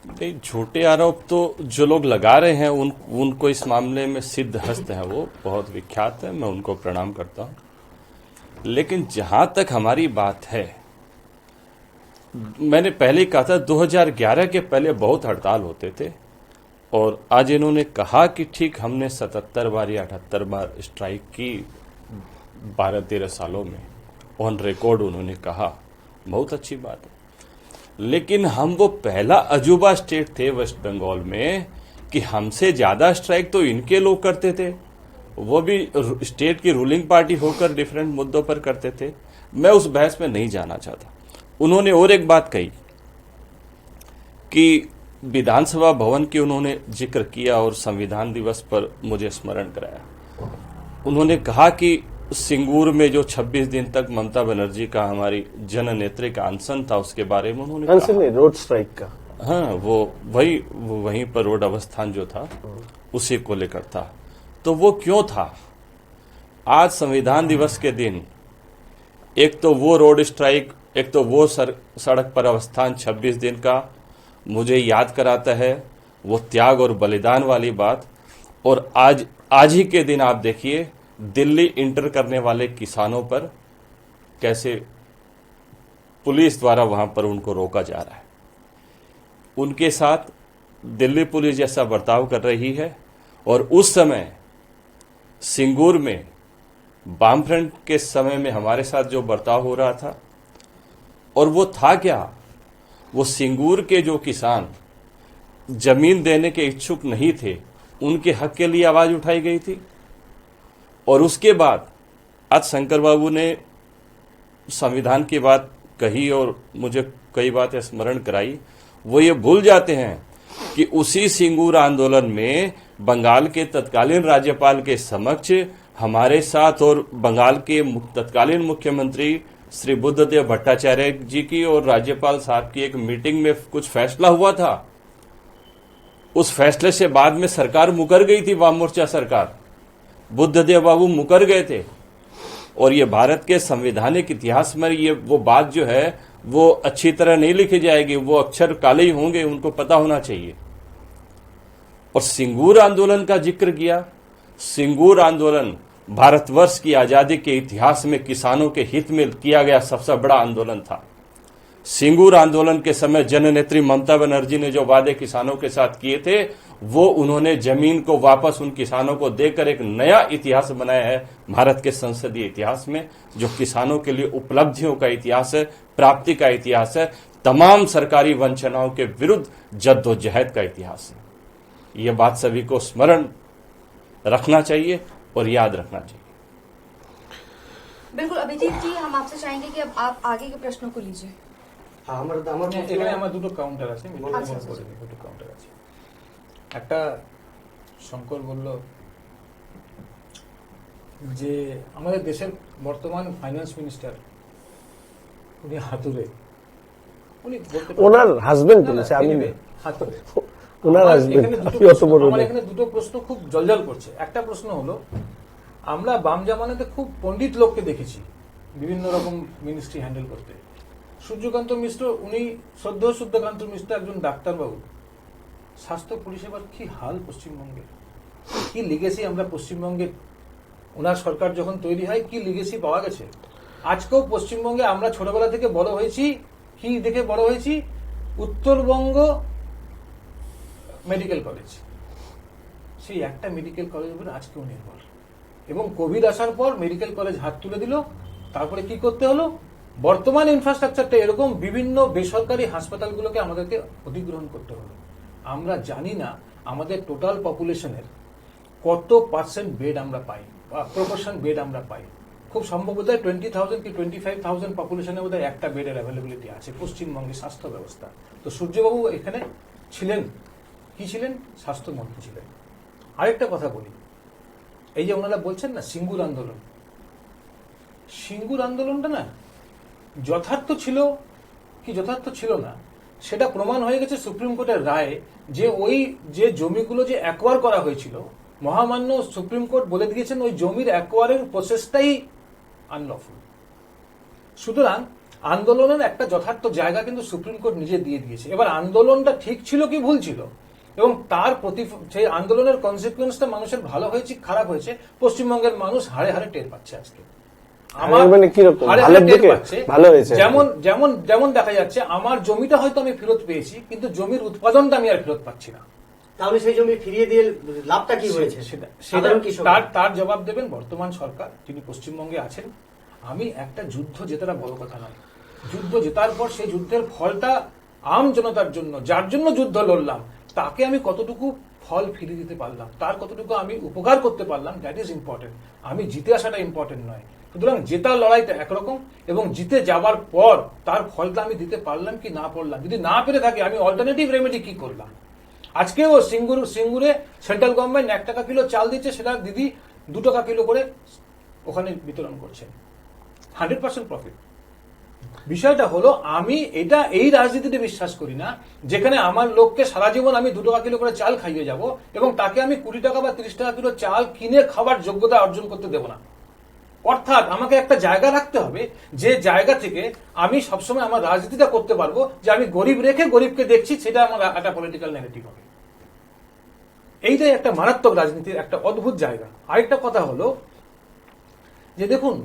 Speaker 4: नहीं, झूठे आरोप तो जो लोग लगा रहे हैं उनको इस मामले में सिद्ध हस्त है, वो बहुत विख्यात है, मैं उनको प्रणाम करता हूं। लेकिन जहां तक हमारी बात है, मैंने पहले ही कहा था 2011 के पहले बहुत हड़ताल होते थे और आज इन्होंने कहा कि ठीक हमने 77 बार या 78 बार स्ट्राइक की 12-13 सालों में, ऑन रिकॉर्ड उन्होंने कहा, बहुत अच्छी बात है। लेकिन हम वो पहला अजूबा स्टेट थे वेस्ट बंगाल में कि हमसे ज्यादा स्ट्राइक तो इनके लोग करते थे, वो भी स्टेट की रूलिंग पार्टी होकर डिफरेंट मुद्दों पर करते थे। मैं उस बहस में नहीं जाना चाहता। उन्होंने और एक बात कही कि विधानसभा भवन की उन्होंने जिक्र किया और संविधान दिवस पर मुझे स्मरण कराया। उन्होंने कहा कि सिंगूर में जो 26 दिन तक ममता बनर्जी का हमारी जननेत्री का अनशन था, उसके बारे में उन्होंने
Speaker 3: अनशन नहीं, रोड स्ट्राइक का,
Speaker 4: हाँ, वो वहीं पर रोड अवस्थान जो था उसी को लेकर था। तो वो क्यों था? आज संविधान दिवस के दिन एक तो वो रोड स्ट्राइक, एक तो वो सड़क पर अवस्थान 26 दिन का मुझे याद कराता है वो त्याग और बलिदान वाली बात। और आज ही के दिन आप देखिए दिल्ली इंटर करने वाले किसानों पर कैसे पुलिस द्वारा वहां पर उनको रोका जा रहा है, उनके साथ दिल्ली पुलिस जैसा बर्ताव कर रही है। और उस समय सिंगूर में वामफ्रंट के समय में हमारे साथ जो बर्ताव हो रहा था, और वो था क्या, वो सिंगूर के जो किसान जमीन देने के इच्छुक नहीं थे उनके हक के लिए आवाज उठाई गई थी। और उसके बाद आज शंकर बाबू ने संविधान की बात कही और मुझे कई बातें स्मरण कराई। वो ये भूल जाते हैं कि उसी सिंगूर आंदोलन में बंगाल के तत्कालीन राज्यपाल के समक्ष हमारे साथ और बंगाल के तत्कालीन मुख्यमंत्री श्री बुद्धदेव भट्टाचार्य जी की और राज्यपाल साहब की एक मीटिंग में कुछ फैसला हुआ था। उस फैसले से बाद में सरकार मुकर गई थी, वाम मोर्चा सरकार, बुद्धदेव बाबू मुकर गए थे। और ये भारत के संवैधानिक इतिहास में ये वो बात जो है वो अच्छी तरह नहीं लिखी जाएगी, वो अक्षर काले ही होंगे, उनको पता होना चाहिए। और सिंगूर आंदोलन का जिक्र किया। सिंगूर आंदोलन भारतवर्ष की आजादी के इतिहास में किसानों के हित में किया गया सबसे बड़ा आंदोलन था। सिंगूर आंदोलन के समय जननेत्री ममता बनर्जी ने जो वादे किसानों के साथ किए थे, वो उन्होंने जमीन को वापस उन किसानों को देकर एक नया इतिहास बनाया है भारत के संसदीय इतिहास में, जो किसानों के लिए उपलब्धियों का इतिहास है, प्राप्ति का इतिहास है, तमाम सरकारी वंचनाओं के विरुद्ध जद्दोजहद का इतिहास है। ये बात सभी को स्मरण रखना चाहिए और याद रखना चाहिए।
Speaker 1: बिल्कुल अभिजीत जी, हम आपसे चाहेंगे कि अब आप आगे के प्रश्नों को लीजिए।
Speaker 2: হ্যাঁ আমার
Speaker 5: এখানে আমার দুটো কাউন্টার আছে, আমি
Speaker 1: আচ্ছা,
Speaker 5: মনে
Speaker 1: আচ্ছা।
Speaker 5: করে দিই, দুটো কাউন্টার আছে। একটা শঙ্কর বলল যে আমাদের দেশের বর্তমান ফাইন্যান্স মিনিস্টার উনি হাতুড়ে, উনি বলতে পারেন-
Speaker 3: ওনার হাজবেন্ড
Speaker 5: না, না,
Speaker 3: বলেছে, আমি
Speaker 5: anyway, হাতুড়ে।
Speaker 3: ওনার
Speaker 5: আমার
Speaker 3: হাজবেন্ড,
Speaker 5: এখানে দুটো
Speaker 3: আমি অত বড়
Speaker 5: আমার
Speaker 3: নই।
Speaker 5: এখানে দুটো প্রশ্ন খুব জলজল করছে। একটা প্রশ্ন হলো, আমরা বাম জামানাতে খুব পণ্ডিত লোককে দেখেছি বিভিন্ন রকম মিনিস্ট্রি হ্যান্ডেল করতে। সূর্যকান্ত মিশ্র, উনি সূর্যকান্ত মিশ্র একজন ডাক্তারবাবু। স্বাস্থ্য পরিষেবার কি হাল পশ্চিমবঙ্গের, কি লিগেসি আমরা পশ্চিমবঙ্গে, ওনার সরকার যখন তৈরি হয় কি লিগেসি পাওয়া গেছে। আজকেও পশ্চিমবঙ্গে আমরা ছোটবেলা থেকে বড় হয়েছি, কি দেখে বড় হয়েছি, উত্তরবঙ্গ মেডিকেল কলেজ, সেই একটা মেডিকেল কলেজ উপরে আজকেও নির্ভর। এবং কোভিড আসার পর মেডিকেল কলেজ হাত তুলে দিল, তারপরে কি করতে হলো, বর্তমান ইনফ্রাস্ট্রাকচারটা এরকম বিভিন্ন বেসরকারি হাসপাতালগুলোকে আমাদেরকে অধিগ্রহণ করতে হলো। আমরা জানি না আমাদের টোটাল পপুলেশনের কত পার্সেন্ট বেড আমরা পাই, প্রপোর্শন বেড আমরা পাই। খুব সম্ভব বোধ হয় 20,000 কি 25,000 পপুলেশনের বোধ হয় একটা বেডের অ্যাভেলেবিলিটি আছে পশ্চিমবঙ্গের স্বাস্থ্য ব্যবস্থা। তো সূর্যবাবু এখানে ছিলেন, কি ছিলেন, স্বাস্থ্যমন্ত্রী ছিলেন। আরেকটা কথা বলি, এই যে ওনারা বলছেন না সিঙ্গুর আন্দোলন, সিঙ্গুর আন্দোলনটা না যথার্থ ছিল কি যথার্থ ছিল না সেটা প্রমাণ হয়ে গেছে সুপ্রিম কোর্টের রায়ে, যে ওই যে জমিগুলো যে অ্যাকোয়ার করা হয়েছিল, মহামান্য সুপ্রিম কোর্ট বলে দিয়েছেন ওই জমির অ্যাকোয়ারের প্রসেসটাই আনলফুল। সুতরাং আন্দোলনের একটা যথার্থ জায়গা কিন্তু সুপ্রিম কোর্ট নিজে দিয়ে দিয়েছে। এবার আন্দোলনটা ঠিক ছিল কি ভুল ছিল, এবং তার সেই আন্দোলনের কনসিকুয়েন্সটা মানুষের ভালো হয়েছে খারাপ হয়েছে, পশ্চিমবঙ্গের মানুষ হাড়ে হাড়ে টের পাচ্ছে আজকে।
Speaker 3: মানে কিরকম
Speaker 5: হাড়ে
Speaker 3: ভালোর
Speaker 5: হাড়ে টের
Speaker 3: দিকে
Speaker 5: পাচ্ছে।
Speaker 3: ভালো হয়েছে,
Speaker 5: যেমন যেমন যেমন দেখা যাচ্ছে আমার জমিটা হয়তো আমি ফেরত পেয়েছি, কিন্তু জমির উৎপাদনটা আমি আর ফেরত পাচ্ছি না।
Speaker 2: তাহলে সেই জমি ফিরিয়ে দিয়ে লাভটা কি হয়েছে সাধারণ কৃষক?
Speaker 5: তার জবাব দেবেন বর্তমান সরকার, যিনি পশ্চিমবঙ্গে আছেন। আমি একটা যুদ্ধ জেতাটা বড় কথা নয়, যুদ্ধ জেতার পর সেই যুদ্ধের ফলটা আম জনতার জন্য, যার জন্য যুদ্ধ লড়লাম, তাকে আমি কতটুকু ফল ফিরিয়ে দিতে পারলাম, তার কতটুকু আমি উপকার করতে পারলাম, দ্যাট ইজ ইম্পর্টেন্ট। আমি জিতে আসাটা ইম্পর্টেন্ট নয়। সুতরাং জেতার লড়াইটা একরকম, এবং জিতে যাবার পর তার ফলটা আমি দিতে পারলাম কি না পারলাম, যদি না পেরে থাকি আমি অল্টারনেটিভ রেমেডি কি করলাম। আজকেও সিঙ্গুরে সেন্ট্রাল গভর্নমেন্ট 1 টাকা কিলো চাল দিচ্ছে, সেটা দিদি 2 টাকা কিলো করে ওখানে বিতরণ করছেন, 100% প্রফিট। বিষয়টা হলো আমি এই রাজনীতিতে বিশ্বাস করি না, যেখানে আমার লোককে সারা জীবন আমি 2 টাকা কিলো করে চাল খাইয়ে যাব এবং তাকে আমি 20 টাকা বা 30 টাকা কিলো চাল কিনে খাবার যোগ্যতা অর্জন করতে দেব না। অর্থাৎ আমাকে একটা জায়গা রাখতে হবে, যে জায়গা থেকে আমি সবসময় আমার রাজনীতিটা করতে পারবো, যে আমি গরিব রেখে গরিবকে দেখছি, সেটা আমার একটা পলিটিক্যাল নেগেটিভ হবে। এইটাই একটা মারাত্মক রাজনীতির একটা অদ্ভুত জায়গা। আরেকটা কথা হলো যে দেখুন,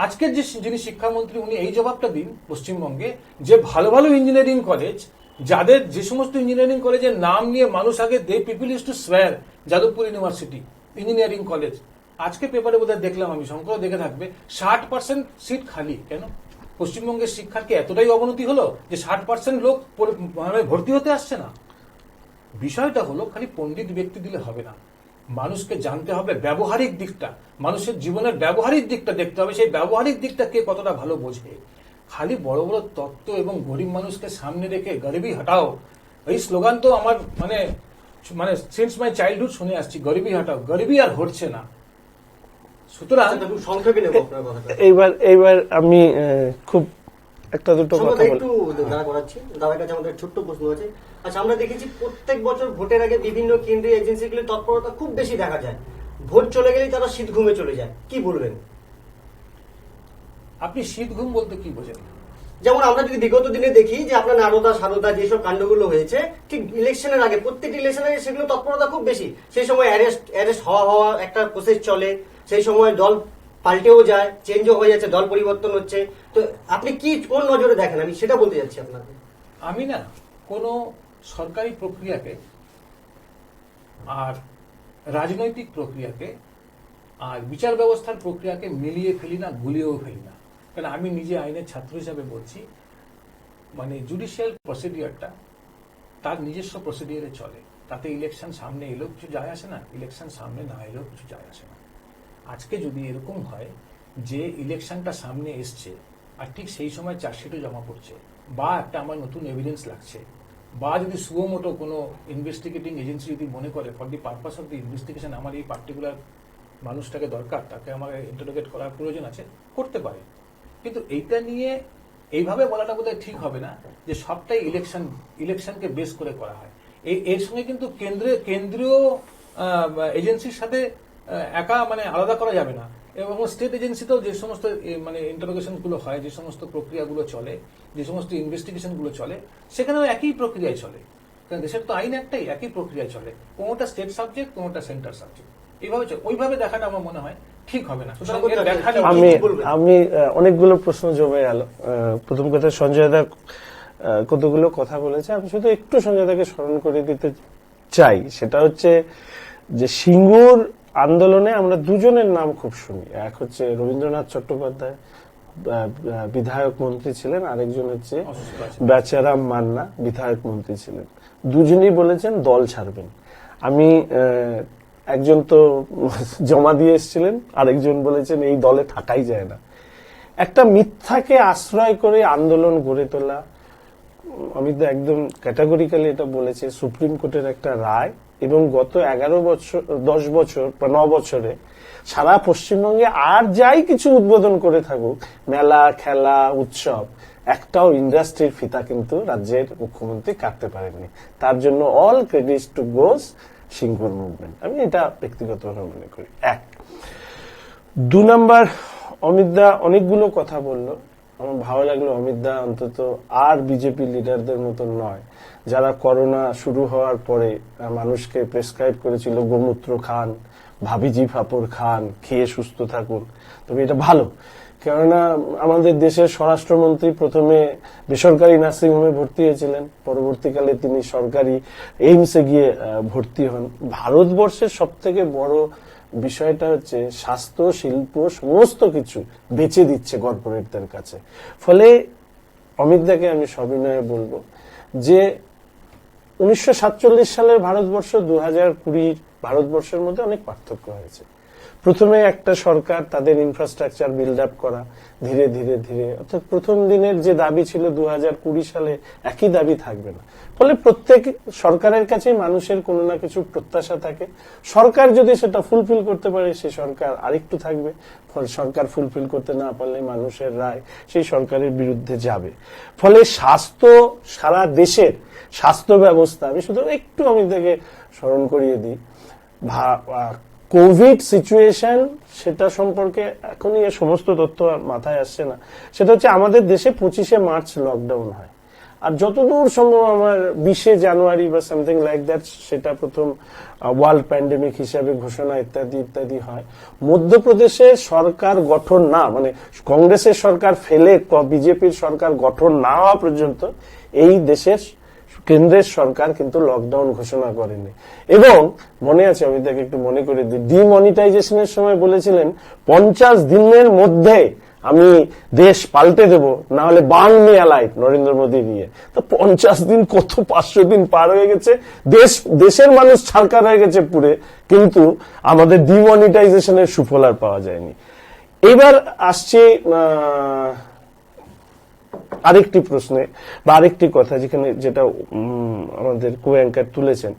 Speaker 5: আজকের যিনি শিক্ষামন্ত্রী, উনি এই জবাবটা দিন পশ্চিমবঙ্গে, যে ভালো ভালো ইঞ্জিনিয়ারিং কলেজ, যাদের যে সমস্ত ইঞ্জিনিয়ারিং কলেজের নাম নিয়ে মানুষ আগে পিপল ইউজ টু সোয়ার, যাদবপুর ইউনিভার্সিটি ইঞ্জিনিয়ারিং কলেজ, আজকে পেপারে বোধহয় দেখলাম, আমি শঙ্কর দেখে থাকবে, 60% সিট খালি। কেন? পশ্চিমবঙ্গের শিক্ষার কি এতটাই অবনতি হলো যে 60% লোক ভর্তি হতে আসছে না? বিষয়টা হলো খালি পণ্ডিত ব্যক্তি দিলে হবে না, মানুষকে জানতে হবে ব্যবহারিক দিকটা, মানুষের জীবনের ব্যবহারিক দিকটা দেখতে হবে, সেই ব্যবহারিক দিকটা কে কতটা ভালো বোঝে। খালি বড় বড় তত্ত্ব এবং গরিব মানুষকে সামনে রেখে গরিবি হটাও, এই স্লোগান তো আমার মানে সিন্স মাই চাইল্ডহুড শুনে আসছি, গরিবি হটাও, গরিবি আর হচ্ছে না। সুতরাং
Speaker 2: সংক্ষেপে নেব আপনার কথাটা।
Speaker 3: এইবার আমি খুব একটা দুটো কথা
Speaker 2: একটু দাঁড়া করাচ্ছি, দাদার কাছে আমাদের ছোট্ট প্রশ্ন আছে। আচ্ছা, আমরা দেখেছি প্রত্যেক বছর ভোটের আগে বিভিন্ন কেন্দ্রীয় এজেন্সিগুলির তৎপরতা খুব বেশি দেখা যায়, ভোট চলে গেলেই তারা শীত ঘুমে চলে যায়, কি বলবেন?
Speaker 5: আপনি শীত ঘুম বলতে কি বোঝেন?
Speaker 2: যেমন আমরা যদি বিগত দিনে দেখি যে আপনার নারদা সারদা যেসব কাণ্ডগুলো হয়েছে, ঠিক ইলেকশনের আগে প্রত্যেকটি ইলেকশনের আগে সেগুলো তৎপরতা খুব বেশি, সেই সময় অ্যারেস্ট হওয়া একটা প্রসেস চলে, সেই সময় দল পাল্টেও যায়, চেঞ্জও হয়ে যাচ্ছে, দল পরিবর্তন হচ্ছে। তো আপনি কি কোন নজরে দেখেন, আমি সেটা বলতে যাচ্ছি আপনাকে।
Speaker 5: আমি না কোনো সরকারি প্রক্রিয়াকে আর রাজনৈতিক প্রক্রিয়াকে আর বিচার ব্যবস্থার প্রক্রিয়াকে মিলিয়ে ফেলি না, গুলিয়েও ফেলি না। কারণ আমি নিজে আইনের ছাত্র হিসাবে বলছি, মানে জুডিশিয়াল প্রসিডিওরটা তার নিজস্ব প্রসিডিওরে চলে, তাতে ইলেকশন সামনে এলেও কিছু যায় আসে না, ইলেকশন সামনে না এলেও কিছু যায় আসে না। আজকে যদি এরকম হয় যে ইলেকশনটা সামনে এসছে আর ঠিক সেই সময় চার্জশিটও জমা পড়ছে, বা একটা আমার নতুন এভিডেন্স লাগছে, বা যদি সুমোটো কোনো ইনভেস্টিগেটিং এজেন্সি যদি মনে করে for the purpose of the investigation আমার এই পার্টিকুলার মানুষটাকে দরকার, তাকে আমাকে ইন্টারোগেট করার প্রয়োজন আছে, করতে পারে। কিন্তু এইটা নিয়ে এইভাবে বলাটা বোধহয় ঠিক হবে না যে সবটাই ইলেকশনকে বেস করে করা হয়। এর সঙ্গে কিন্তু কেন্দ্রীয় এজেন্সির সাথে একা মানে আলাদা করা যাবে না, এবং স্টেট এজেন্সিতেও যে সমস্ত মানে ইন্টারোগেশন গুলো হয়, যে সমস্ত প্রক্রিয়াগুলো চলে, যে সমস্ত ইনভেস্টিগেশন গুলো চলে, সেখানেও একই প্রক্রিয়ায় চলে। কারণ দেশের তো আইন একটাই, একই প্রক্রিয়ায় চলে। কোনোটা স্টেট সাবজেক্ট, কোনোটা সেন্টার সাবজেক্ট, এইভাবে চলে। ওইভাবে দেখাটা আমার মনে হয় ঠিক হবে না। সুতরাং এর ব্যাখ্যা
Speaker 3: আমি অনেকগুলো প্রশ্ন জমে গেল। প্রথম কথা, সঞ্জয় দা কতগুলো কথা বলেছে, আমি শুধু একটু সঞ্জয় দাকে স্মরণ করে দিতে চাই। সেটা হচ্ছে যে সিঙ্গুর আন্দোলনে আমরা দুজনের নাম খুব শুনি। এক হচ্ছে রবীন্দ্রনাথ চট্টোপাধ্যায়, বিধায়ক মন্ত্রী ছিলেন, আরেকজন হচ্ছে বেচারাম মান্না, বিধায়ক মন্ত্রী ছিলেন। দুজনেই বলেছেন দল ছাড়বেন। আমি একজন তো জমা দিয়ে এসেছিলেন, আরেকজন বলেছেন এই দলে থাকাই যায় না। একটা মিথ্যাকে আশ্রয় করে আন্দোলন গড়ে তোলা, অমিত দা একদম ক্যাটাগরিক্যালি এটা বলেছে। সুপ্রিম কোর্টের একটা রায়, এবং গত 10 বছর বা 9 বছরে সারা পশ্চিমবঙ্গে আর যাই কিছু উদ্বোধন করে থাকুক, মেলা, খেলা, উৎসব, একটাও ইন্ডাস্ট্রির ফিতা কিন্তু রাজ্যের মুখ্যমন্ত্রী কাটতে পারেননি। তার জন্য all credit to goes Singur movement. আমি এটা ব্যক্তিগতভাবে মনে করি। 1 2 নাম্বার, অমিত দা অনেকগুলো কথা বললো, আমার ভালো লাগলো। অমিত দা অন্তত আর বিজেপি লিডারদের মতন নয়, যারা করোনা শুরু হওয়ার পরে মানুষকে প্রেসক্রাইব করেছিল গোমূত্র খান, ভাবিজি ফাপড় খান, খেয়ে সুস্থ থাকুন। তবে এটা ভালো, কেননা আমাদের দেশের স্বরাষ্ট্রমন্ত্রী প্রথমে বেসরকারি নার্সিংহোমে ভর্তি হয়েছিলেন, পরবর্তীকালে তিনি সরকারি এইমসে গিয়ে ভর্তি হন। ভারতবর্ষের সব থেকে বড় বিষয়টা হচ্ছে স্বাস্থ্য, শিল্প, সমস্ত কিছু বেচে দিচ্ছে কর্পোরেটদের কাছে। ফলে অমিত দাকে আমি সবিনয়ে বলবো যে 1947 সালের ভারতবর্ষ 2020 ভারতবর্ষের মধ্যে অনেক পার্থক্য হয়েছে। প্রথমে একটা সরকার তাদের ইনফ্রাস্ট্রাকচার বিল্ড আপ করা, ধীরে ধীরে ধীরে, অর্থাৎ প্রথম দিনের যে দাবি ছিল 2020 সালে একই দাবি থাকবে না। ফলে প্রত্যেক সরকারের কাছে মানুষের কোনো না কিছু প্রত্যাশা থাকে। সরকার যদি সেটা ফুলফিল করতে পারে, সেই সরকার আরেকটু থাকবে। সরকার ফুলফিল করতে না পারলে মানুষের রায় সেই সরকারের বিরুদ্ধে যাবে। ফলে স্বাস্থ্য, সারা দেশের স্বাস্থ্য ব্যবস্থা, আমি শুধু একটু আমি থেকে স্মরণ করিয়ে দিই, কোভিড সিচুয়েশন, সেটা সম্পর্কে এখনই এই সমস্ত তথ্য মাথায় আসছে না। সেটা হচ্ছে আমাদের দেশে 25শে মার্চ লকডাউন হয়, আর যতদূর সম্ভব আমার 20শে জানুয়ারি বা সামথিং লাইক দ্যাট সেটা প্রথম ওয়ার্ল্ড প্যান্ডেমিক হিসাবে ঘোষণা ইত্যাদি ইত্যাদি হয়। মধ্যপ্রদেশে সরকার গঠন না, মানে কংগ্রেসের সরকার ফেলে বিজেপির সরকার গঠন না হওয়া পর্যন্ত এই দেশের কেন্দ্রের সরকার কিন্তু লকডাউন ঘোষণা করেনি। এবং মনে আছে, আমি তাকে একটু মনে করে দিই, ডিমনিটাইজেশনের সময় বলেছিলেন 50 দিনের মধ্যে আমি দেশ পাল্টে দেব, না হলে burn me alive, Narendra Modi নিয়ে। তো 50 দিন কত, 500 দিন পার হয়ে গেছে, দেশের মানুষ ছাড়কার হয়ে গেছে পুরে, কিন্তু আমাদের ডিমনিটাইজেশনের সুফল আর পাওয়া যায়নি। এবার আসছে আরেকটি প্রশ্নে বা আরেকটি কথা, যেটা আমাদের কো অ্যাঙ্কার তুলেছেন,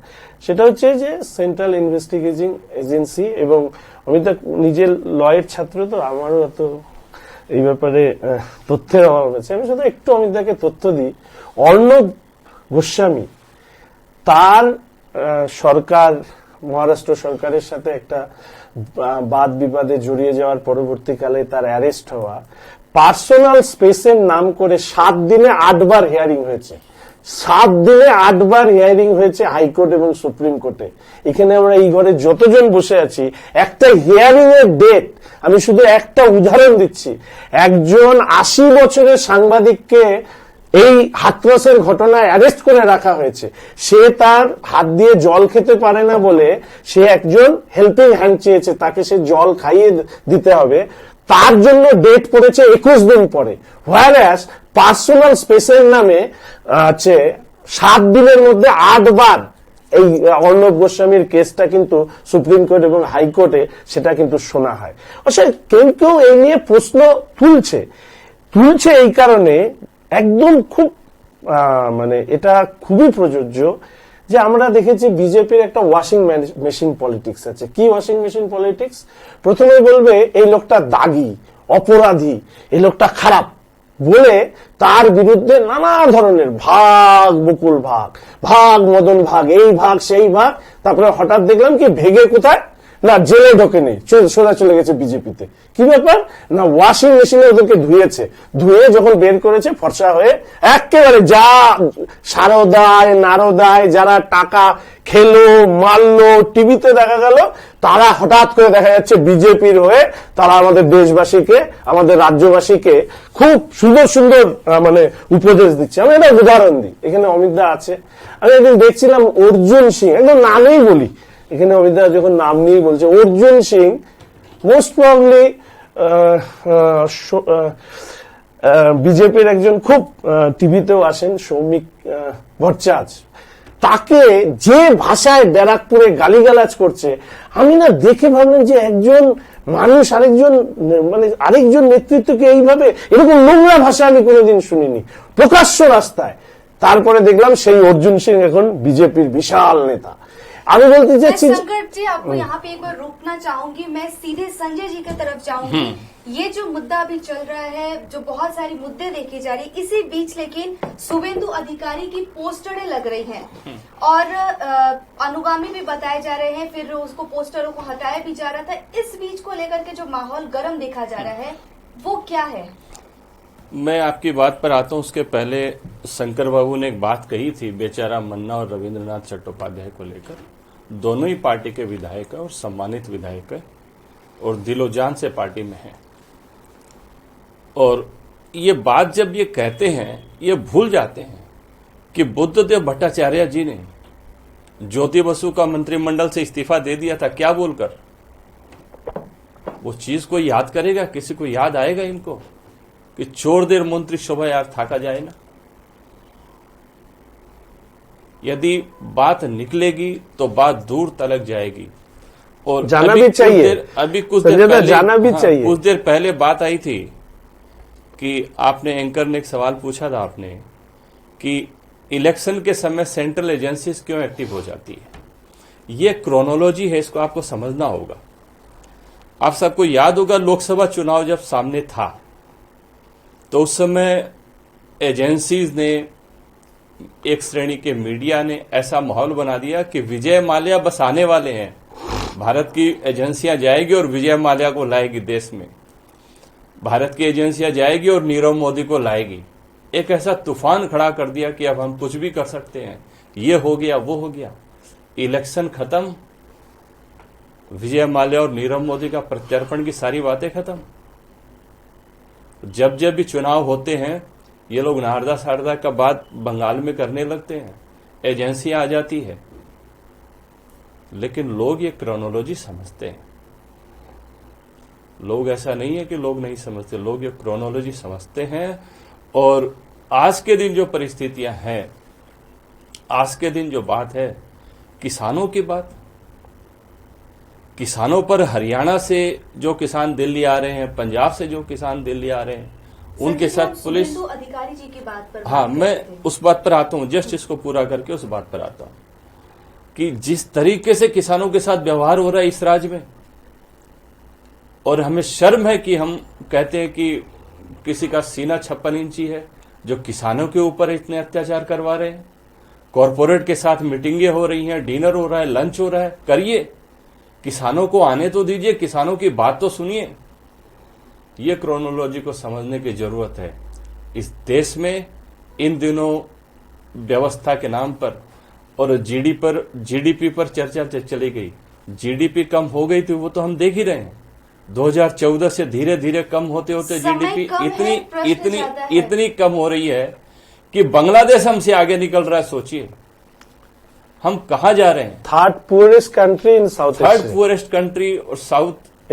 Speaker 3: সেটা হচ্ছে যে সেন্ট্রাল ইনভেস্টিগেটিং এজেন্সি। এবং আমি তো নিজের লয়ের ছাত্র, তো আমারও এত এই ব্যাপারে তথ্যের অভাব আছে। আমি শুধু একটু অমিতাকে তথ্য দিই। অর্ণব গোস্বামী, তার সরকার, মহারাষ্ট্র সরকারের সাথে একটা বাদ বিবাদে জড়িয়ে যাওয়ার পরবর্তীকালে তার অ্যারেস্ট হওয়া, পার্সোনাল স্পেসের নাম করে 7 দিনে 8 বার হিয়ারিং হয়েছে। 7 দিনে 8 বার হিয়ারিং হয়েছে হাইকোর্ট এবং সুপ্রিম কোর্টে। এখানে আমরা এই ঘরে যতজন বসে আছি, একটা হিয়ারিং এর ডেট, আমি শুধু একটা উদাহরণ দিচ্ছি, একজন 80 বছরের সাংবাদিককে এই হাতরসের ঘটনায় অ্যারেস্ট করে রাখা হয়েছে। সে তার হাত দিয়ে জল খেতে পারে না বলে সে একজন হেল্পিং হ্যান্ড চেয়েছে, তাকে সে জল খাইয়ে দিতে হবে, তার জন্য ডেট পড়েছে 21 দিন পরে। হোয়ারএস পার্সোনাল স্পেসের নামে আছে 7 দিনের মধ্যে 8 বার এই অর্ণব গোস্বামীর কেসটা কিন্তু সুপ্রিম কোর্ট এবং হাইকোর্টে সেটা কিন্তু শোনা হয়। অবশ্য কেউ কেউ এই নিয়ে প্রশ্ন তুলছে এই কারণে একদম খুব মানে এটা খুবই প্রযোজ্য যে আমরা দেখেছি বিজেপির একটা ওয়াশিং মেশিন পলিটিক্স আছে। কি ওয়াশিং মেশিন পলিটিক্স? প্রথমে বলবে এই লোকটা দাগী, অপরাধী, এই লোকটা খারাপ বলে তার বিরুদ্ধে নানা ধরনের ভাগ বকুল ভাগ, ভাগ মদন ভাগ, এই ভাগ সেই ভাগ, তারপরে হঠাৎ দেখলাম কি ভেগে কোথায় না জেলে ঢোকে নেই, সোজা চলে গেছে বিজেপিতে। কি ব্যাপার না ওয়াশিং মেশিনে ওদেরকে ধুয়ে যখন বের করেছে ফর্সা হয়ে একেবারে যা সারদায় নারদায় যারা টাকা খেলো মারলো টিভিতে দেখা গেল, তারা হঠাৎ করে দেখা যাচ্ছে বিজেপির হয়ে তারা আমাদের দেশবাসীকে আমাদের রাজ্যবাসীকে খুব সুন্দর সুন্দর মানে উপদেশ দিচ্ছে। আমি একটা উদাহরণ দিই, এখানে অমিত দা আছে, আমি একদিন দেখছিলাম অর্জুন সিং, একদম নামেই বলি, এখানে অমিত দা যখন নাম নিয়েই বলছে অর্জুন সিং মোস্ট প্রবলি বিজেপির একজন খুব টিভিতেও আসেন সৌমিক ভট্টাচার্য, তাকে যে ভাষায় ব্যারাকপুরে গালিগালাজ করছে আমি না দেখে ভাবলাম যে একজন মানুষ আরেকজন নেতৃত্বকে এইভাবে এরকম নোংরা ভাষা আমি কোনোদিন শুনিনি প্রকাশ্য রাস্তায়। তারপরে দেখলাম সেই অর্জুন সিং এখন বিজেপির বিশাল নেতা। আমি বলতে চাচ্ছি
Speaker 1: शंकर जी आपको यहाँ पे एक बार रोकना चाहूंगी, मैं सीधे संजय जी की तरफ जाऊंगी। ये जो मुद्दा अभी चल रहा है, जो बहुत सारी मुद्दे देखी जा रही, इसी बीच लेकिन शुभेंदु अधिकारी की पोस्टरें लग रही हैं और अनुगामी भी बताए जा रहे हैं, फिर उसको पोस्टरों को हटाया भी जा रहा था। इस बीच को लेकर के जो माहौल गर्म देखा जा रहा है वो क्या है?
Speaker 4: मैं आपकी बात पर आता हूं, उसके पहले शंकर बाबू ने एक बात कही थी बेचारा मन्ना और रविंद्रनाथ चट्टोपाध्याय को लेकर। दोनों ही पार्टी के विधायक है और सम्मानित विधायक है और दिलो जान से पार्टी में है। और ये बात जब ये कहते हैं ये भूल जाते हैं कि बुद्धदेव भट्टाचार्य जी ने ज्योति बसु का मंत्रिमंडल से इस्तीफा दे दिया था, क्या बोलकर? वो चीज कोई याद करेगा? किसी को याद आएगा इनको कि छोड़ देर मंत्री शोभा यार थाका जाए ना? यदि बात निकलेगी तो बात दूर तलक जाएगी और
Speaker 3: जाना भी चाहिए।
Speaker 4: अभी कुछ देर पहले
Speaker 3: जाना भी चाहिए।
Speaker 4: कुछ देर पहले बात आई थी कि आपने एंकर ने एक सवाल पूछा था आपने कि इलेक्शन के समय सेंट्रल एजेंसीज क्यों एक्टिव हो जाती है। ये क्रोनोलॉजी है, इसको आपको समझना होगा। आप सबको याद होगा लोकसभा चुनाव जब सामने था तो उस समय एजेंसीज ने, एक श्रेणी के मीडिया ने ऐसा माहौल बना दिया कि विजय माल्या बस आने वाले हैं, भारत की एजेंसियां जाएगी और विजय माल्या को लाएगी देश में, भारत की एजेंसियां जाएगी और नीरव मोदी को लाएगी। एक ऐसा तूफान खड़ा कर दिया कि अब हम कुछ भी कर सकते हैं, ये हो गया वो हो गया। इलेक्शन खत्म, विजय माल्या और नीरव मोदी का प्रत्यर्पण की सारी बातें खत्म। जब जब भी चुनाव होते हैं ये लोग नारदा सारदा का बात बंगाल में करने लगते हैं, एजेंसियां आ जाती है। लेकिन लोग ये क्रोनोलॉजी समझते हैं। लोग ऐसा नहीं है कि लोग नहीं समझते, लोग ये क्रोनोलॉजी समझते हैं। और आज के दिन जो परिस्थितियां हैं, आज के दिन जो बात है किसानों की बात, किसानों पर हरियाणा से जो किसान दिल्ली आ रहे हैं, पंजाब से जो किसान दिल्ली आ रहे हैं, उनके साथ पुलिस
Speaker 1: अधिकारी जी की बात पर
Speaker 4: हाँ मैं उस बात पर आता हूं, जस्ट इसको पूरा करके उस बात पर आता हूं कि जिस तरीके से किसानों के साथ व्यवहार हो रहा है इस राज्य में, और हमें शर्म है कि हम कहते हैं कि किसी का सीना 56 इंची है जो किसानों के ऊपर इतने अत्याचार करवा रहे हैं। कॉरपोरेट के साथ मीटिंगें हो रही हैं, डिनर हो रहा है, लंच हो रहा है, करिए, किसानों को आने तो दीजिए, किसानों की बात तो सुनिए। ये क्रोनोलॉजी को समझने की जरूरत है। इस देश में इन दिनों व्यवस्था के नाम पर और जीडीपी पर चर्चा चली गई। जीडीपी कम हो गई थी वो तो हम देख ही रहे हैं। 2014 से धीरे धीरे कम होते होते जीडीपी इतनी कम हो रही है कि बांग्लादेश हमसे आगे निकल रहा है। सोचिए हम कहां जा रहे हैं।
Speaker 3: Third poorest country in south,
Speaker 4: third poorest country और साउथ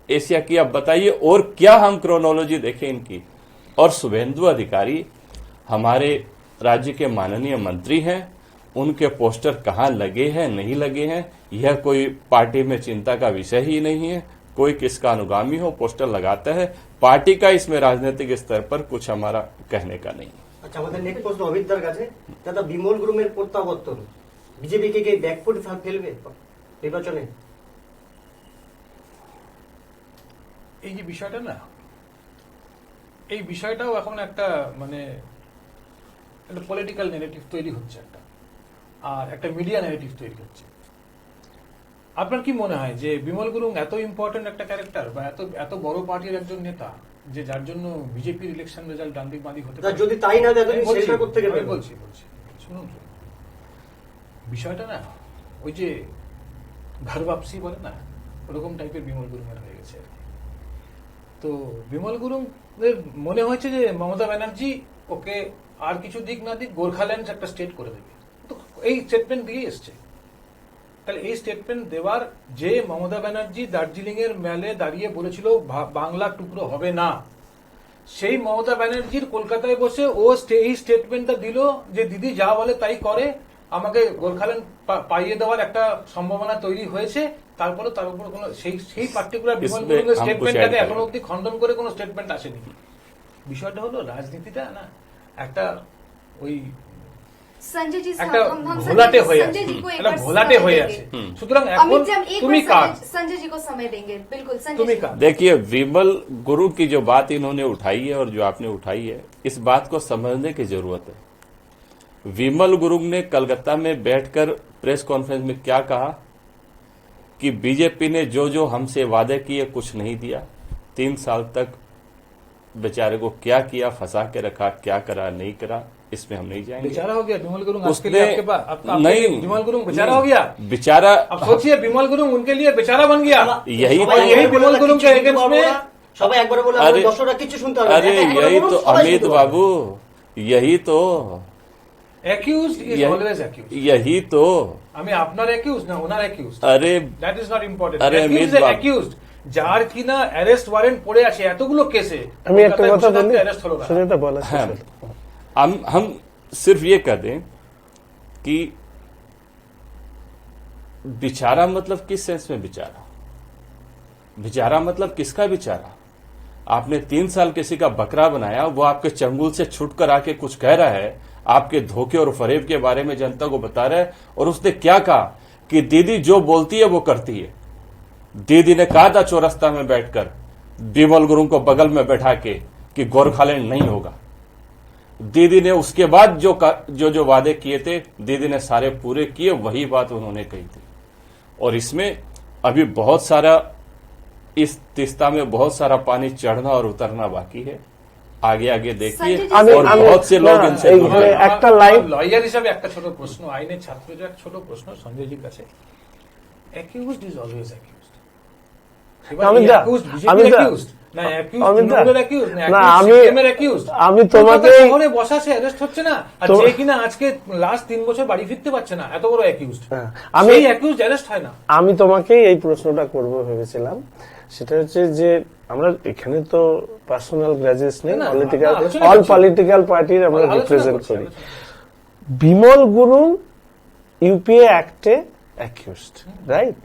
Speaker 4: एशिया की। अब बताइए और क्या हम क्रोनोलॉजी देखें इनकी। और शुभेंदु अधिकारी हमारे राज्य के माननीय मंत्री हैं, उनके पोस्टर कहाँ लगे हैं नहीं लगे हैं यह कोई पार्टी में चिंता का विषय ही नहीं है। कोई किसका अनुगामी हो पोस्टर लगाता है, पार्टी का इसमें राजनीतिक स्तर पर कुछ हमारा कहने का नहीं है।
Speaker 2: আচ্ছা, আমাদের নেক্সট প্রশ্ন অমিতদার কাছে। দাদা, বিমল গুরুমের প্রত্যাবর্তন বিজেপিকে কি ব্যাকফুট ফেলবে নির্বাচনে?
Speaker 5: এই যে বিষয়টা না, এই বিষয়টাও এখন একটা মানে একটা পলিটিক্যাল নেগেটিভ তৈরি হচ্ছে একটা, আর একটা মিডিয়া নেগেটিভ তৈরি হচ্ছে। আপনার কি মনে হয় যে বিমল গুরুং এত ইম্পর্টেন্ট একটা ক্যারেক্টার বা এত এত বড় পার্টির একজন নেতা যে যার জন্য বিজেপির ইলেকশন রেজাল্ট ডান্দিক বাঁদিক হতে পারে?
Speaker 2: যদি তাই না দেখেন সেটা করতে গেলে
Speaker 5: বলছি শুনুন, বিষয়টা না ওই যে ঘর বাপসি বলে না, ওরকম টাইপের বিমল গুরুংয়ের হয়ে গেছে। তো বিমল গুরুং মনে হয়েছে যে মমতা ব্যানার্জি ওকে আর কিছু দিক না দিক গোর্খাল্যান্ড একটা স্টেট করে দেবে, তো এই স্টেটমেন্ট দিয়ে এসছে। তাহলে এই স্টেটমেন্ট দেওয়ার যে মমতা ব্যানার্জি দার্জিলিং এর মেলে দাঁড়িয়ে বলেছিল বাংলা টুকরো হবে না, সেই মমতা ব্যানার্জির কলকাতায় বসে ও এই স্টেটমেন্টটা দিল যে দিদি যা বলে তাই করে, আমাকে গোর্খাল্যান্ড পাইয়ে দেওয়ার একটা সম্ভাবনা তৈরি হয়েছে। তারপরে তার উপর কোনো সেই পার্টিকুলার বিমল গুরুংয়ের স্টেটমেন্টটাকে এখনো অব্দি খণ্ডন করে কোনো স্টেটমেন্ট আসেনি। বিষয়টা হলো রাজনীতিটা না একটা ওই
Speaker 1: संजय जी
Speaker 5: একটা
Speaker 1: हम
Speaker 5: ঘোলাটে হয়ে
Speaker 1: संजय
Speaker 5: আছে,
Speaker 1: जी को एक
Speaker 5: একটা
Speaker 1: बार
Speaker 5: ঘোলাটে
Speaker 1: समय
Speaker 5: হয়ে
Speaker 1: देंगे।
Speaker 5: আছে। সুতরাং এখন
Speaker 1: अमित जी हम एक
Speaker 5: তুমি
Speaker 1: बार
Speaker 5: কার,
Speaker 1: संजय जी को समय देंगे। बिल्कुल संजय
Speaker 5: তুমি
Speaker 1: जी।
Speaker 5: কার?
Speaker 4: देखिए, विमल गुरु की जो बात इन्होंने उठाई है और जो आपने उठाई है, इस बात को समझने की जरूरत है। विमल गुरु ने कलकत्ता में बैठकर प्रेस कॉन्फ्रेंस में क्या कहा कि बीजेपी ने जो जो हमसे वादे किए कुछ नहीं दिया, 3 साल तक बेचारे को क्या किया, फंसा के रखा, क्या करा नहीं करा, इसमें हम नहीं जाएंगे।
Speaker 5: बेचारा हो गया विमल गुरुंग, आपके
Speaker 4: उसने
Speaker 5: लिए आपके पास
Speaker 4: नहीं,
Speaker 5: विमल गुरुंग बेचारा हो गया।
Speaker 4: बेचारा
Speaker 5: अब सोचिए विमल गुरुंग उनके लिए बेचारा बन गया।
Speaker 4: यही
Speaker 2: সবাই
Speaker 4: तो-
Speaker 2: একবার
Speaker 5: यही विमल
Speaker 2: বলে
Speaker 5: गुरुंग के
Speaker 2: কিছু
Speaker 5: अगेंस्ट
Speaker 2: বলবো
Speaker 5: में
Speaker 2: না, সবাই একবার বলে
Speaker 4: अरे-
Speaker 2: দর্শকরা কিছু শুনতে হবে না।
Speaker 4: अरे
Speaker 2: একবার
Speaker 4: यही
Speaker 2: বলুন,
Speaker 4: तो
Speaker 2: সবাই
Speaker 4: अमित
Speaker 2: শুনতে পাবে।
Speaker 4: बाबू, यही तो
Speaker 5: অ্যাকিউজড ইজ
Speaker 4: यही-
Speaker 5: অলওয়েজ অ্যাকিউজড।
Speaker 4: यही तो
Speaker 5: আমি আপনার অ্যাকিউজড না ওনার অ্যাকিউজড,
Speaker 4: अरे
Speaker 5: দ্যাট ইজ নট ইম্পর্টেন্ট।
Speaker 4: আরে অমিত বাবু।
Speaker 5: অ্যাকিউজড যার কিনা অ্যারেস্ট ওয়ারেন্ট পড়ে আছে এতগুলো কেসে,
Speaker 3: আমি একটা কথা বলি,
Speaker 5: অ্যারেস্ট হলো না।
Speaker 3: সেটা বলা শেষ
Speaker 4: हाँ,
Speaker 3: হলো।
Speaker 4: हम सिर्फ ये कह दें कि बेचारा मतलब किस सेंस में बेचारा, बेचारा मतलब किसका बेचारा? आपने 3 साल किसी का बकरा बनाया, वो आपके चंगुल से छुटकर आके कुछ कह रहा है, आपके धोखे और फरेब के बारे में जनता को बता रहा है। और उसने क्या कहा कि दीदी जो बोलती है वो करती है। दीदी ने कहा था चौरस्ता में बैठकर विमल गुरु को बगल में बैठा के कि गोरखालैंड नहीं होगा। दीदी ने उसके बाद जो वादे किए थे दीदी ने सारे पूरे किए, वही बात उन्होंने कही थी। और इसमें अभी बहुत सारा, इस तीस्ता में बहुत सारा पानी चढ़ना और उतरना बाकी है। आगे आगे देखिए,
Speaker 1: संजय जी,
Speaker 4: और
Speaker 3: আমি-
Speaker 4: बहुत से लोग
Speaker 3: না,
Speaker 4: इनसे
Speaker 3: এই
Speaker 4: जुड़
Speaker 3: ঘরে
Speaker 4: रहे हैं।
Speaker 3: একটা লাইন
Speaker 5: লয়ার হিসাবে একটা ছোট প্রশ্ন, আইনের ছাত্রদের একটা ছোট প্রশ্ন সঞ্জয়জির কাছে। Accused is always accused.
Speaker 3: অমিতদা, অমিতদা, অমিতদা, না, আমি তোমাকে
Speaker 5: বসাছে অ্যারেস্ট হচ্ছে না, আর
Speaker 3: তো-
Speaker 5: যে কিনা আজকে লাস্ট 3 বছর বাড়ি ফিরতে পারছে না, এত বড় অ্যাকিউজড।
Speaker 3: হ্যাঁ,
Speaker 5: আমি
Speaker 3: আমি-
Speaker 5: অ্যাকিউজড অ্যারেস্ট হয় না।
Speaker 3: আমি তোমাকে এই প্রশ্নটা করব ভেবেছিলাম। সেটা হচ্ছে যে আমরা এখানে তো পার্সোনাল গ্রাজেস নেই,
Speaker 5: না, না,
Speaker 3: পলিটিক্যাল
Speaker 5: আলোচনা
Speaker 3: অল
Speaker 5: করছি।
Speaker 3: পলিটিক্যাল পার্টির আমরা
Speaker 5: আলোচনা
Speaker 3: রিপ্রেজেন্ট
Speaker 5: করছি,
Speaker 3: করি।
Speaker 5: আলোচনা।
Speaker 3: বিমল গুরু ইউপিএ অ্যাক্টে অ্যাকিউজড, রাইট?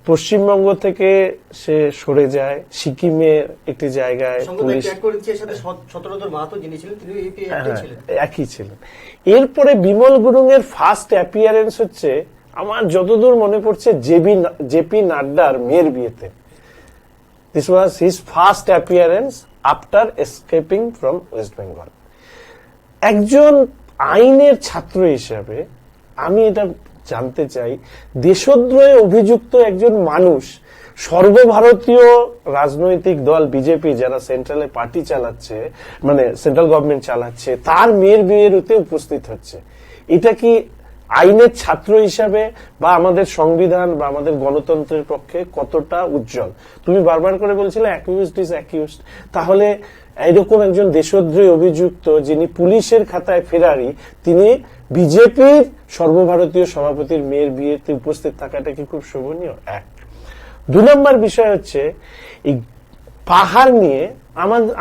Speaker 3: পশ্চিমবঙ্গ থেকে সে সরে যায়, সিকিমে একটি জায়গায়
Speaker 2: সঙ্গে
Speaker 3: পুলিশ
Speaker 2: ট্যাগ করেছি এর সাথে সতেরোধর মাহাতো যিনি ছিলেন তিনি ইউপি
Speaker 3: হ্যাঁ,
Speaker 2: ছিলেন।
Speaker 3: একই ছিলেন। এরপরে বিমল গুরুং এর ফার্স্ট অ্যাপিয়ারেন্স হচ্ছে আমার যতদূর মনে পড়ছে জেপি নাড্ডার মেয়ের বিয়েতে। This was his first appearance after escaping from West Bengal. একজন আইনের ছাত্র হিসাবে আমি এটা জানতে চাই, দেশদ্রোহে অভিযুক্ত একজন মানুষ সর্বভারতীয় রাজনৈতিক দল বিজেপি যারা সেন্ট্রালে পার্টি চালাচ্ছে, মানে সেন্ট্রাল গভর্নমেন্ট চালাচ্ছে, তার মেয়ের বিয়েতে উপস্থিত হচ্ছে। এটা কি আইনের ছাত্র হিসাবে বা আমাদের সংবিধান বা আমাদের গণতন্ত্রের পক্ষে কতটা উজ্জ্বল? তুমি বারবার করে বলছিলে অ্যাকিউজড ইজ অ্যাকিউজড, তাহলে এরকম একজন দেশদ্রোহী অভিযুক্ত যিনি পুলিশের খাতায় ফেরারি, তিনি বিজেপির সর্বভারতীয় সভাপতির মেয়ের বিয়েতে উপস্থিত থাকাটা কি খুব শোভনীয়? এক। 2 নম্বর বিষয় হচ্ছে এই পাহাড় নিয়ে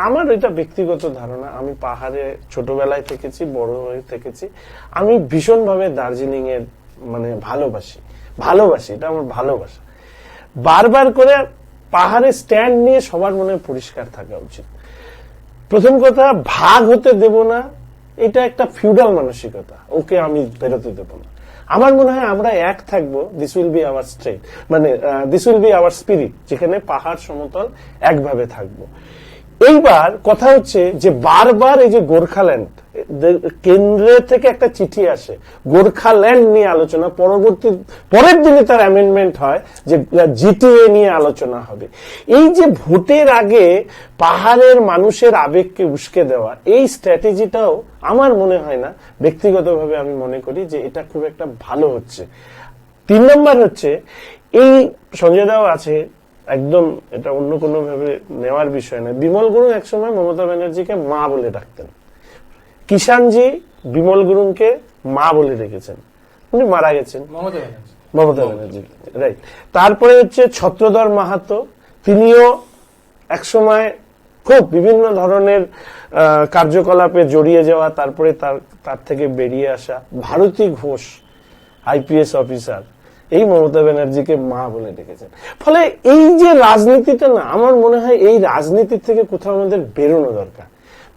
Speaker 3: আমার এটা ব্যক্তিগত ধারণা। আমি পাহাড়ে ছোটবেলায় থেকেছি, বড় হয়ে থেকেছি। আমি ভীষণভাবে দার্জিলিং এর মানে ভালোবাসি, এটা আমার ভালোবাসা। বারবার করে পাহাড়ে স্ট্যান্ড নিয়ে সবার মনে পরিষ্কার থাকা উচিত। প্রথম কথা, ভাগ হতে দেব না, এটা একটা ফিউডাল মানসিকতা, ওকে আমি বেরোতে দেব না। আমার মনে হয় আমরা এক থাকবো, this will be our straight, মানে this will be our spirit, যেখানে পাহাড় সমতল একভাবে থাকবো। এইবার কথা হচ্ছে যে বারবার এই যে গোর্খাল্যান্ড, কেন্দ্র থেকে একটা চিঠি আসে গোর্খাল্যান্ড নিয়ে আলোচনা, পরের দিনে তার অ্যামেন্ডমেন্ট হয় যে জিটিএ নিয়ে আলোচনা হবে। এই যে ভোটের আগে পাহাড়ের মানুষের আবেগকে উস্কে দেওয়া, এই স্ট্র্যাটেজিটাও আমার মনে হয় না, ব্যক্তিগতভাবে আমি মনে করি যে এটা খুব একটা ভালো হচ্ছে। 3 নম্বর হচ্ছে, এই সঞ্জয় দাও আছে, একদম এটা অন্য কোনো ভাবে নেওয়ার বিষয় নয়। বিমল গুরুং একসময় মমতা ব্যানার্জিকে মা বলে ডাকতেন, কিষাণজি বিমল গুরুংকে মা বলে রেখেছেন, উনি মারা গেছেন, মমতা ব্যানার্জি, রাইট। তারপরে হচ্ছে ছত্রধর মাহাতো, তিনিও একসময় খুব বিভিন্ন ধরনের কার্যকলাপে জড়িয়ে যাওয়া, তারপরে তার থেকে বেরিয়ে আসা। ভারতী ঘোষ আইপিএস অফিসার, এই মমতা ব্যানার্জিকে মা বলে ডেকেছেন। ফলে এই যে রাজনীতিটা না, আমার মনে হয় এই রাজনীতি থেকে কোথাও আমাদের বেরোনো দরকার,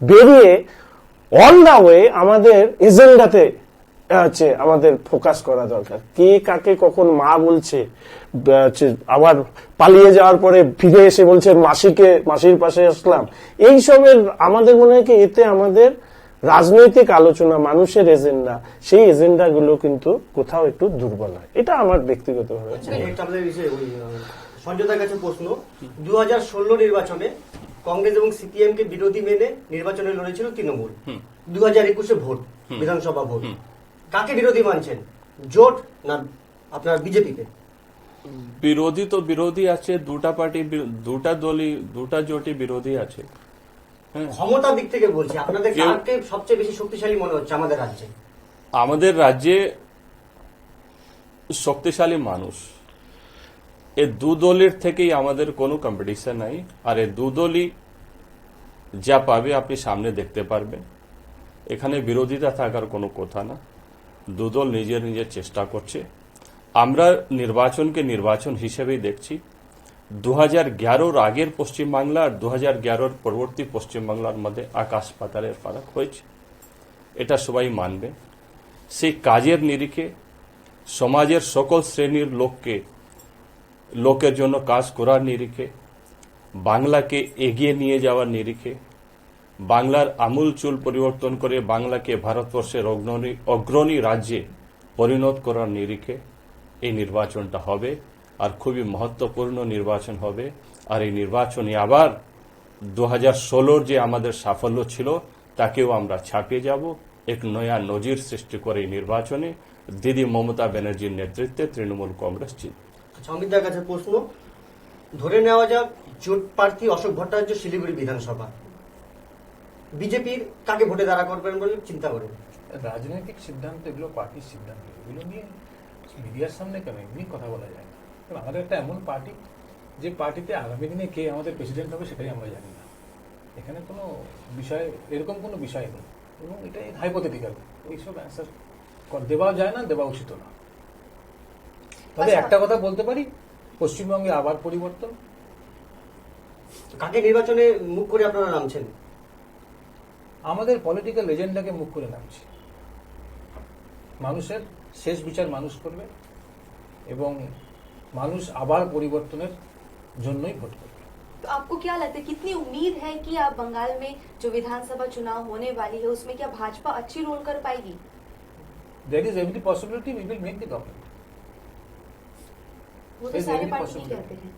Speaker 3: বেরিয়ে অল দা ওয়ে আমাদের এজেন্ডাতে আমাদের ফোকাস করা দরকার। কে কাকে কখন মা বলছে, আবার পালিয়ে যাওয়ার পরে ফিরে এসে বলছে মাসির পাশে আসলাম, এইসবের আমাদের মনে হয় কি এতে আমাদের রাজনৈতিক আলোচনা, মানুষের এজেন্ডা, সেই এজেন্ডা গুলো কিন্তু কোথাও একটু দুর্বল হয়। এটা আমার ব্যক্তিগত ভাবে।
Speaker 2: সঞ্জয়দার কাছে প্রশ্ন, 2016 নির্বাচনে কংগ্রেস এবং সিপিএম কে বিরোধী মেনে নির্বাচনে লড়েছিল তৃণমূল। 2021-এ ভোট, বিধানসভা ভোট, কাকে বিরোধী মানছেন, জোট না আপনার বিজেপিকে?
Speaker 4: বিরোধী তো বিরোধী আছে, দুটা পার্টি, দুটা জোটই বিরোধী আছে।
Speaker 2: ক্ষমতার দিক থেকে বলছি, আপনাদের কাকে সবচেয়ে বেশি শক্তিশালী মনে হচ্ছে আমাদের রাজ্যে?
Speaker 4: আমাদের রাজ্যে শক্তিশালী মানুষ, এই দু দলের থেকেই আমাদের কোনো কম্পিটিশন নাই। আর এই দু দলই যা পাবে আপনি সামনে দেখতে পারবেন। এখানে বিরোধিতা থাকার কোনো কথা না, দু দল নিজের চেষ্টা করছে। আমরা নির্বাচনকে নির্বাচন হিসেবেই দেখছি। 2011-র আগের পশ্চিমবাংলা আর 2011-র পরবর্তী পশ্চিমবাংলার মধ্যে আকাশ পাতালের ফারাক হয়েছে, এটা সবাই মানবে। সেই কাজের নিরিখে সমাজের সকল শ্রেণীর লোকের জন্য কাজ করার নিরিখে, বাংলাকে এগিয়ে নিয়ে যাওয়ার নিরিখে, বাংলার আমূলচূল পরিবর্তন করে বাংলাকে ভারতবর্ষের অগ্রণী রাজ্যে পরিণত করার নিরিখে এই নির্বাচনটা হবে। আর খুবই মহত্বপূর্ণ নির্বাচন হবে। আর এই নির্বাচনে আবার 2016-র যে আমাদের সাফল্য ছিল তাকেও আমরা ছাপিয়ে যাব। এক নয়া নজির সৃষ্টি করে এই নির্বাচনে দিদি মমতা ব্যানার্জির নেতৃত্বে তৃণমূল কংগ্রেস জিতবে।
Speaker 2: অমিতদার কাছে প্রশ্ন, ধরে নেওয়া যাক জোট প্রার্থী অশোক ভট্টাচার্য শিলিগুড়ি বিধানসভা, বিজেপির কাকে ভোটে দাঁড়া করবেন বলে চিন্তা করেন?
Speaker 5: রাজনৈতিক সিদ্ধান্ত, এগুলো পার্টির সিদ্ধান্ত, এগুলো নিয়ে মিডিয়ার সামনে কেন এমনি কথা বলা যায় না। আমাদের একটা এমন পার্টি, যে পার্টিতে আগামী দিনে কে আমাদের প্রেসিডেন্ট হবে সেটাই আমরা জানি না। এখানে কোনো বিষয়, এরকম কোনো বিষয় নেই, এবং এটা হাইপোথেটিক্যাল, ওইসব অ্যান্সার দেওয়া যায় না, দেওয়া উচিত না। তবে একটা কথা বলতে পারি, পশ্চিমবঙ্গে আবার পরিবর্তন।
Speaker 2: কাকে নির্বাচনে মুখ করে আপনারা নামছেন?
Speaker 5: আমাদের পলিটিক্যাল এজেন্ডাকে মুখ করে নামছি। মানুষের শেষ বিচার মানুষ করবে, এবং মানুষ আবার পরিবর্তনের জন্যই ভোট করবে।
Speaker 1: तो आपको क्या लगता है, कितनी उम्मीद है कि आप बंगाल में जो विधानसभा चुनाव होने वाली है उसमें क्या भाजपा अच्छी रोल कर पाएगी?
Speaker 5: There is every possibility we will make the government.
Speaker 1: वो तो सारे पार्टी नहीं कहते हैं।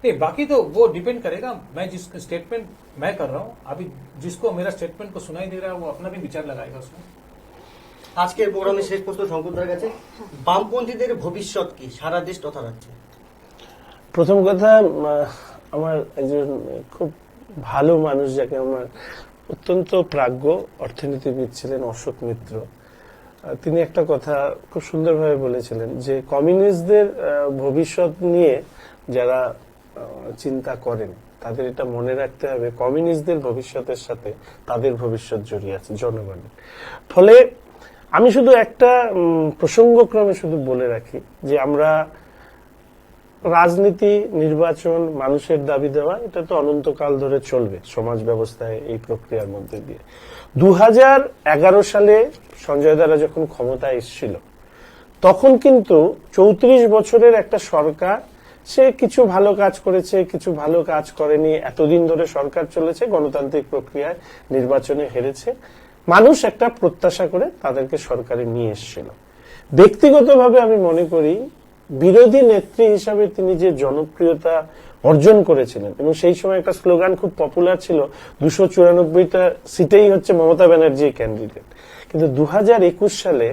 Speaker 5: नहीं, बाकी तो वो डिपेंड करेगा। मैं जिस स्टेटमेंट मैं कर रहा हूँ अभी, जिसको मेरा स्टेटमेंट को सुनाई दे रहा है वो अपना भी विचार लगाएगा उसमें।
Speaker 2: আজকের প্রোগ্রামে শেষ প্রশ্ন শঙ্করদার কাছে, বামপন্থীদের ভবিষ্যৎ কি সারা দেশ তথা রাজ্যে?
Speaker 3: প্রথম কথা, আমার একজন খুব ভালো মানুষ, যাকে আমার অত্যন্ত প্রাজ্ঞ অর্থনীতিবিদ ছিলেন, অশোক মিত্র, তিনি একটা কথা খুব সুন্দরভাবে বলেছিলেন যে কমিউনিস্টদের ভবিষ্যৎ নিয়ে যারা চিন্তা করেন তাদের এটা মনে রাখতে হবে কমিউনিস্টদের ভবিষ্যতের সাথে তাদের ভবিষ্যৎ জড়িয়ে আছে জনগণের। ফলে আমি শুধু একটা প্রসঙ্গক্রমে শুধু বলে রাখি যে আমরা রাজনীতি, নির্বাচন, মানুষের দাবি দেওয়া, এটা তো অনন্তকাল ধরে চলবে সমাজ ব্যবস্থায় এই প্রক্রিয়ার মধ্যে দিয়ে। 2011 সালে সঞ্জয় দারা যখন ক্ষমতায় এসেছিল তখন কিন্তু 34 বছরের একটা সরকার, সে কিছু ভালো কাজ করেছে, কিছু ভালো কাজ করেনি, এতদিন ধরে সরকার চলেছে, গণতান্ত্রিক প্রক্রিয়ায় নির্বাচনে হেরেছে, মানুষ একটা প্রত্যাশা করে তাদেরকে সরকারে নিয়ে এসেছিল। ব্যক্তিগতভাবে আমি মনে করি বিরোধী নেত্রী হিসাবে তিনি যে জনপ্রিয়তা অর্জন করেছিলেন, এবং সেই সময় একটা স্লোগান খুব পপুলার ছিল 294টা সিটেই হচ্ছে মমতা ব্যানার্জি ক্যান্ডিডেট, কিন্তু 2021 সালে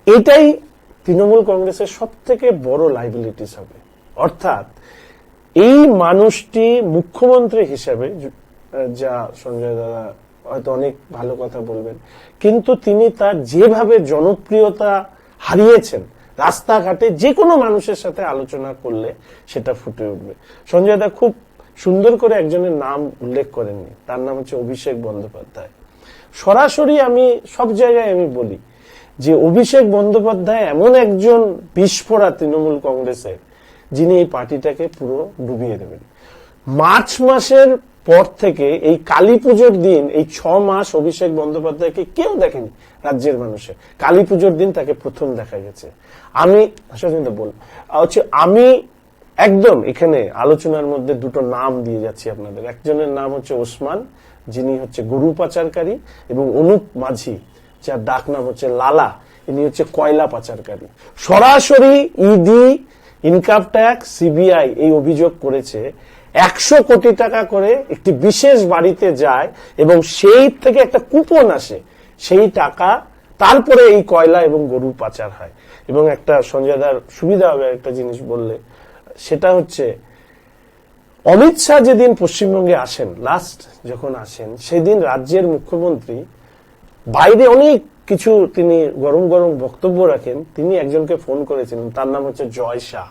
Speaker 3: এটাই তৃণমূল কংগ্রেসের সব থেকে বড় লাইবিলিটিস হবে। অর্থাৎ এই মানুষটি মুখ্যমন্ত্রী হিসাবে, যা সঞ্জয় দাদা হয়তো অনেক ভালো কথা বলবেন, কিন্তু তিনি তার যেভাবে জনপ্রিয়তা হারিয়েছেন, রাস্তাঘাটে যে কোনো মানুষের সাথে আলোচনা করলে সেটা ফুটে উঠবে। সঞ্জয় দা খুব সুন্দর করে একজনের নাম উল্লেখ করেননি, তার নাম হচ্ছে অভিষেক বন্দ্যোপাধ্যায়। সরাসরি আমি সব জায়গায় আমি বলি যে অভিষেক বন্দ্যোপাধ্যায় এমন একজন বিস্ফোরা তৃণমূল কংগ্রেসের, যিনি এই পার্টিটাকে পুরো ডুবিয়ে দেবেন। মার্চ মাসের পর থেকে এই কালী পুজোর দিন, এই 6 মাস অভিষেক বন্দ্যোপাধ্যায়কে কেউ দেখেনি রাজ্যের মানুষের। কালী পুজোর দিন তাকে প্রথম দেখা গেছে। আমি একদম এখানে আলোচনার মধ্যে দুটো নাম দিয়ে যাচ্ছি আপনাদের। একজনের নাম হচ্ছে ওসমান, যিনি হচ্ছে গরু পাচারকারী, এবং অনুপ মাঝি, যার ডাক নাম হচ্ছে লালা, ইনি হচ্ছে কয়লা পাচারকারী। সরাসরি ইডি, ইনকাম ট্যাক্স, সিবিআই এই অভিযোগ করেছে 100 কোটি টাকা করে একটি বিশেষ বাড়িতে যায় এবং সেই থেকে একটা কুপন আসে, সেই টাকা তারপরে এই কয়লা এবং গরু পাচার হয়। এবং একটা সঞ্জয় দার সুবিধা হবে একটা জিনিস বললে, সেটা হচ্ছে অমিত শাহ যেদিন পশ্চিমবঙ্গে আসেন, লাস্ট যখন আসেন, সেদিন রাজ্যের মুখ্যমন্ত্রী বাইরে অনেক কিছু তিনি গরম গরম বক্তব্য রাখেন, তিনি একজনকে ফোন করেছিলেন, তার নাম হচ্ছে জয় শাহ,